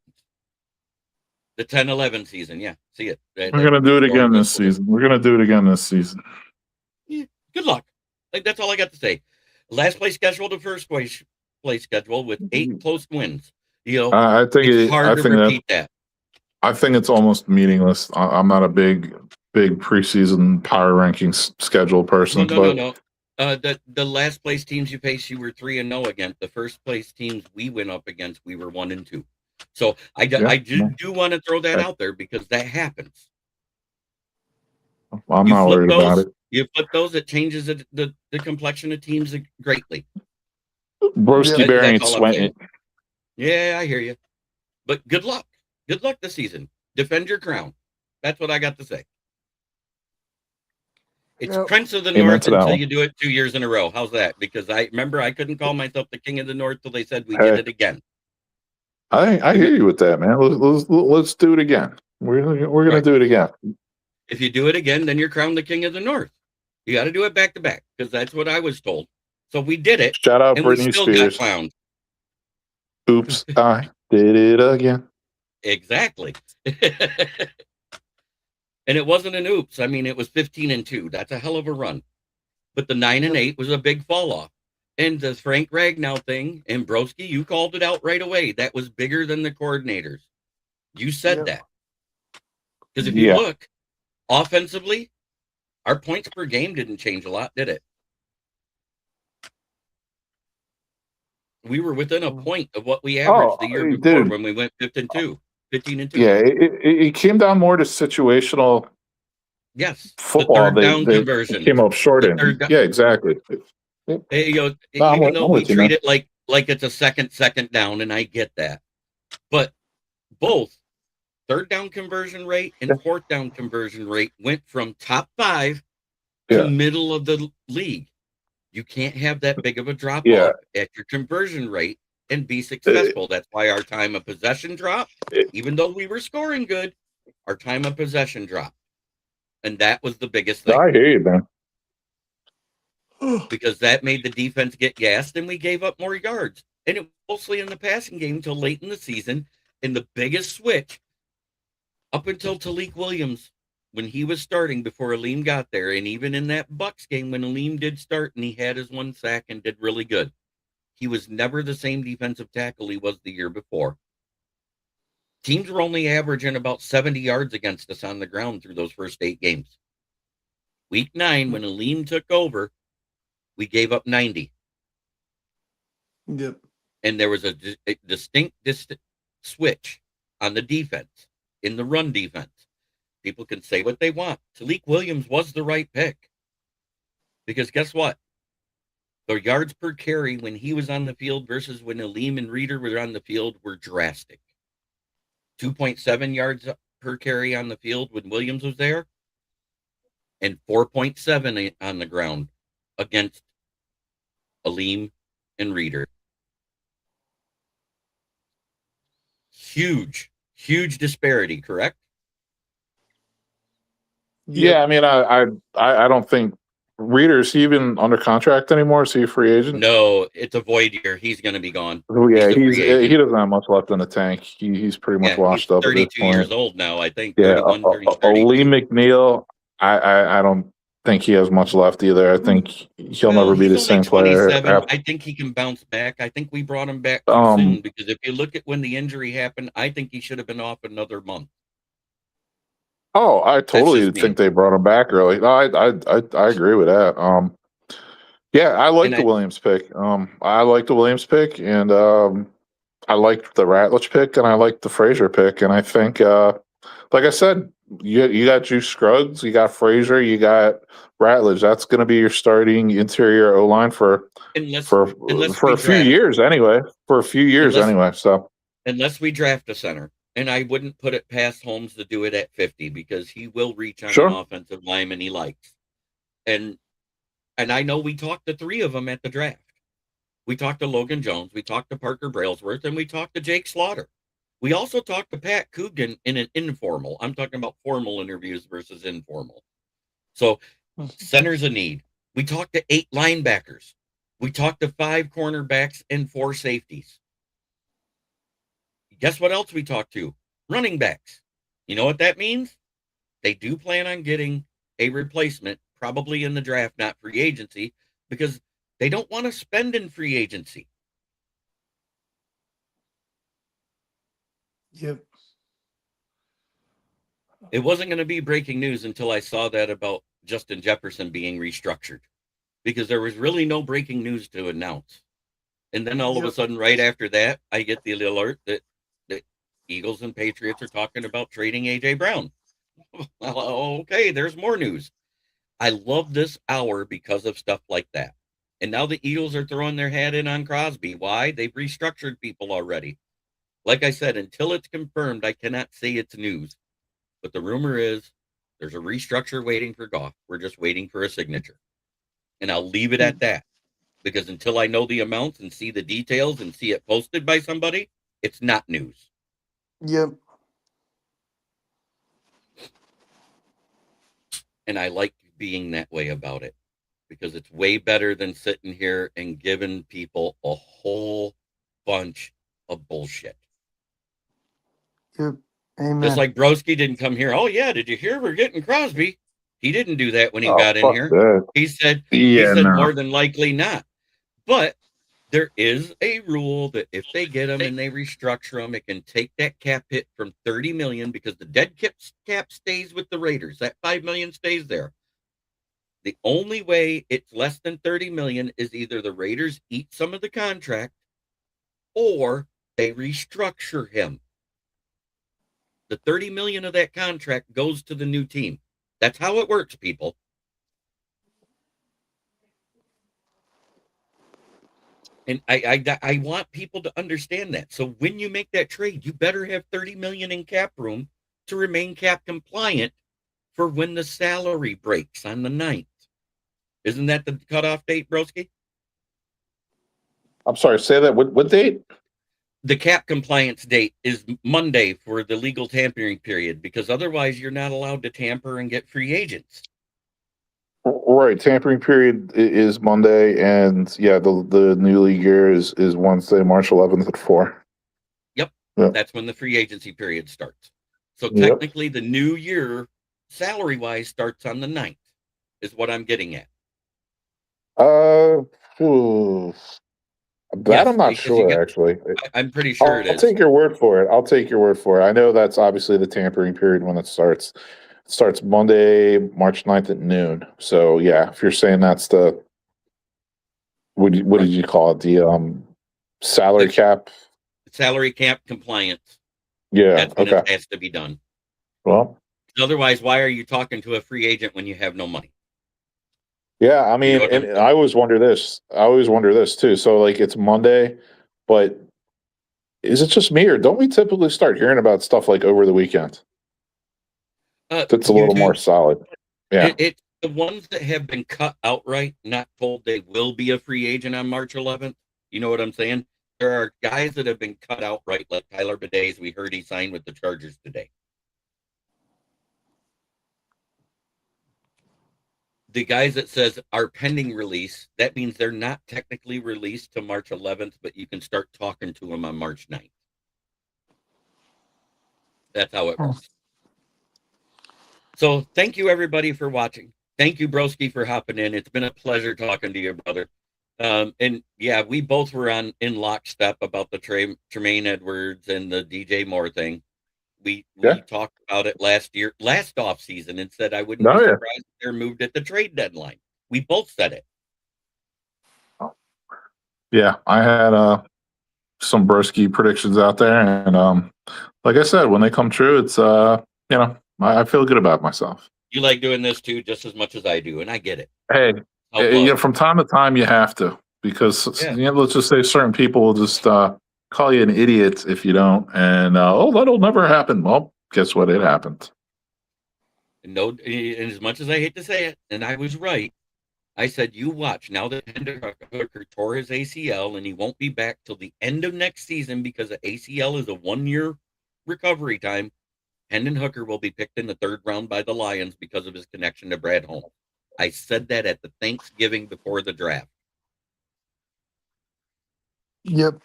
The 10-11 season, yeah. See it. We're gonna do it again this season. Yeah, good luck. Like that's all I got to say. Last place schedule to first place schedule with 8 close wins. I think it's hard to repeat that. I think it's almost meaningless. I'm not a big preseason power rankings schedule person. No. The last place teams you faced, you were 3-0 against. The first place teams we went up against, we were 1-2. So I do want to throw that out there because that happens. I'm not worried about it. You flip those, it changes the complexion of teams greatly. Broski Bear ain't sweating. Yeah, I hear you. But good luck. Good luck this season. Defend your crown. That's what I got to say. It's Prince of the North until you do it 2 years in a row. How's that? Because I remember I couldn't call myself the King of the North till they said we did it again. I hear you with that, man. Let's do it again. We're gonna do it again. If you do it again, then you're crowned the King of the North. You got to do it back to back because that's what I was told. So we did it. Shout out and Britney we still Spears. Got clowned. Oops, I did it again. Exactly. And it wasn't an oops. I mean, it was 15-2. That's a hell of a run. But the 9-8 was a big fall off. And the Frank Ragnow thing, and Broski, you called it out right away. That was bigger than the coordinators. You said that. Because if you look, offensively, our points per game didn't change a lot, did it? We were within a point of what we averaged the year before when we went 15-2. Yeah, it came down more to situational. Yes, football. The third down conversion came up short in. Yeah, exactly. Even though we treat it like it's a second down, and I get that, but both third down conversion rate and fourth down conversion rate went from top 5 to middle of the league. You can't have that big of a drop off at your conversion rate and be successful. That's why our time of possession dropped. Even though we were scoring good, our time of possession dropped. And that was the biggest thing. I hear you, man. Because that made the defense get gassed and we gave up more yards. And it was mostly in the passing game until late in the season. And the biggest switch up until Talik Williams, when he was starting before Aleem got there, and even in that Bucks game when Aleem did start and he had his 1 sack and did really good, he was never the same defensive tackle he was the year before. Teams were only averaging about 70 yards against us on the ground through those first 8 games. Week 9, when Aleem took over, we gave up 90. Yep. And there was a distinct switch on the defense, in the run defense. People can say what they want. Talik Williams was the right pick. Because guess what? The yards per carry when he was on the field versus when Aleem and Reeder were on the field were drastic. 2.7 yards per carry on the field when Williams was there, and 4.7 on the ground against Aleem and Reeder. huge, huge disparity, correct? Yeah, I mean, I don't think Reader's even under contract anymore. Is he a free agent? No, it's a void year. He's going to be gone. Oh, yeah, He's a free agent. he doesn't have much left in the tank. He's pretty much Yeah, washed he's up at this 32 point. years old now, I think. Yeah, 31, turning Lee 32. McNeil, I don't think he has much left either. I think he'll Well, never be the he's only same player. 27. I think he can bounce back. I think we brought him back too soon, because if you look at when the injury happened, I think he should have been off another month. Oh, I totally just me. think they brought him back early. No, I agree with that. Yeah, I like And the Williams pick. I like the Williams pick, and I like the Ratledge pick, and I like the Frazier pick, and I think, like I said, you got Juice Scruggs, you got Frazier, you got Ratledge. That's going to be your starting interior O line for unless a we few draft. years anyway. For a few years anyway. So Unless we draft a center. And I wouldn't put it past Holmes to do it at 50, because he will reach on Sure. an offensive lineman he likes. And I know we talked to 3 of them at the draft. We talked to Logan Jones, we talked to Parker Brailsworth, and we talked to Jake Slaughter. We also talked to Pat Coogan in an informal. I'm talking about formal interviews versus informal. So center's a need. We talked to 8 linebackers. We talked to 5 cornerbacks and 4 safeties. Guess what else we talked to? Running backs. You know what that means? They do plan on getting a replacement, probably in the draft, not free agency, because they don't want to spend in free agency. Yep. It wasn't going to be breaking news until I saw that about Justin Jefferson being restructured, because there was really no breaking news to announce. And then all of a sudden, right after that, I get the alert that Eagles and Patriots are talking about trading A.J. Brown. Okay, there's more news. I love this hour because of stuff like that. And now the Eagles are throwing their hat in on Crosby. Why? They've restructured people already. Like I said, until it's confirmed, I cannot say it's news. But the rumor is there's a restructure waiting for Goff. We're just waiting for a signature. And I'll leave it at that. Because until I know the amounts and see the details and see it posted by somebody, it's not news. Yep. And I like being that way about it, because it's way better than sitting here and giving people a whole bunch of bullshit. Yep. Amen. Just like Broski didn't come here. Oh yeah, did you hear we're getting Crosby? He didn't do that when he got in here. That. He said more than likely not. But there is a rule that if they get them and they restructure them, it can take that cap hit from 30 million, because the dead cap stays with the Raiders. That 5 million stays there. The only way it's less than 30 million is either the Raiders eat some of the contract or they restructure him. The 30 million of that contract goes to the new team. That's how it works, people. And I want people to understand that. So when you make that trade, you better have 30 million in cap room to remain cap compliant for when the salary breaks on the 9th. Isn't that the cutoff date, Broski? I'm sorry, say that. What date? The cap compliance date is Monday for the legal tampering period, because otherwise you're not allowed to tamper and get free agents. Right, tampering period is Monday, and yeah, the new league year is Wednesday, March 11th at 4. Yep, that's when the free agency period starts. So technically, the new year, salary-wise, starts on the 9th, is what I'm getting at. That I'm not sure, actually. I'm pretty sure it is. I'll take your word for it. I know that's obviously the tampering period when it starts. It starts Monday, March 9th at noon. So, yeah, if you're saying that's the what did you call it? The salary cap? Salary cap compliance. Yeah, that's when it has to be done. Well, otherwise, why are you talking to a free agent when you have no money? Yeah, I mean, and I always wonder this. Too. So, like, it's Monday, but is it just me, or don't we typically start hearing about stuff like over the weekend? It's a little more solid. Yeah, it's the ones that have been cut outright, not told they will be a free agent on March 11th. You know what I'm saying? There are guys that have been cut out, right? Like Tyler Bidays, we heard he signed with the Chargers today. The guys that says are pending release, that means they're not technically released to March 11th, but you can start talking to them on March 9th. That's how it works. So thank you, everybody, for watching. Thank you, Broski, for hopping in. It's been a pleasure talking to you, brother. And yeah, we both were in lockstep about the Tremaine Edwards and the DJ Moore thing. We talked about it last off season, and said I wouldn't be surprised if they're moved at the trade deadline. We both said it. Yeah, I had some Broski predictions out there, and like I said, when they come true, it's I feel good about myself. You like doing this too, just as much as I do, and I get it. Hey, from time to time, you have to, because let's just say certain people will just call you an idiot if you don't, and that'll never happen. Well, guess what? It happened. And as much as I hate to say it, and I was right, I said, you watch. Now that Hendon Hooker tore his ACL, and he won't be back till the end of next season because the ACL is a 1-year recovery time. Hendon Hooker will be picked in the 3rd round by the Lions because of his connection to Brad Holmes. I said that at the Thanksgiving before the draft. Yep.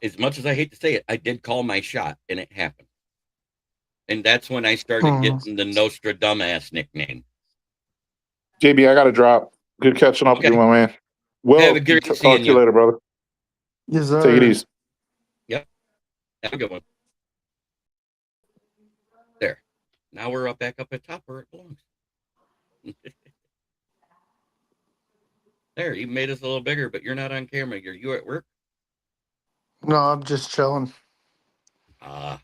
As much as I hate to say it, I did call my shot, and it happened. And that's when I started getting the Nostradamus nickname. JB, I got to drop. Good catching up with you, my man. Well, talk to you later, brother. Yes, sir. Take it easy. Yep. Have a good one. There. Now we're back up at top where it belongs. There, you made us a little bigger, but you're not on camera. You at work? No, I'm just chilling. All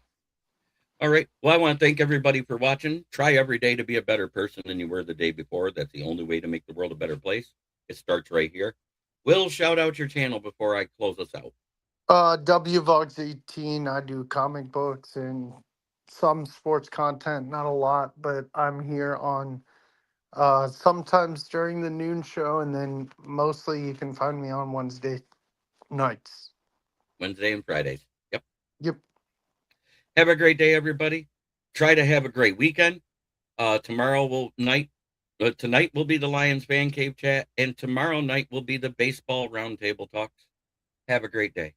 right. Well, I want to thank everybody for watching. Try every day to be a better person than you were the day before. That's the only way to make the world a better place. It starts right here. Will, shout out your channel before I close us out. WVogs18. I do comic books and some sports content. Not a lot, but I'm here on sometimes during the noon show, and then mostly you can find me on Wednesday nights. Wednesday and Fridays. Yep. Have a great day, everybody. Try to have a great weekend. Tonight will be the Lions Fan Cave chat, and tomorrow night will be the baseball roundtable talks. Have a great day.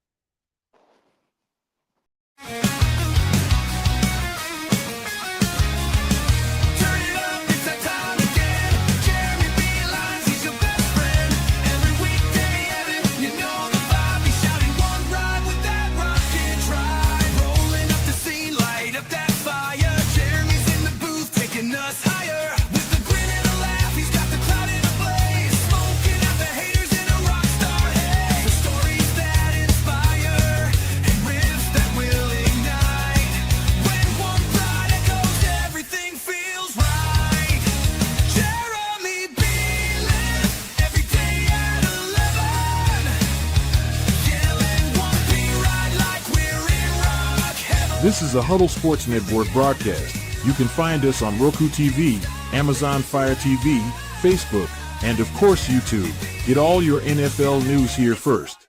This is a Huddle Sports Network broadcast. You can find us on Roku TV, Amazon Fire TV, Facebook, and of course YouTube. Get all your NFL news here first.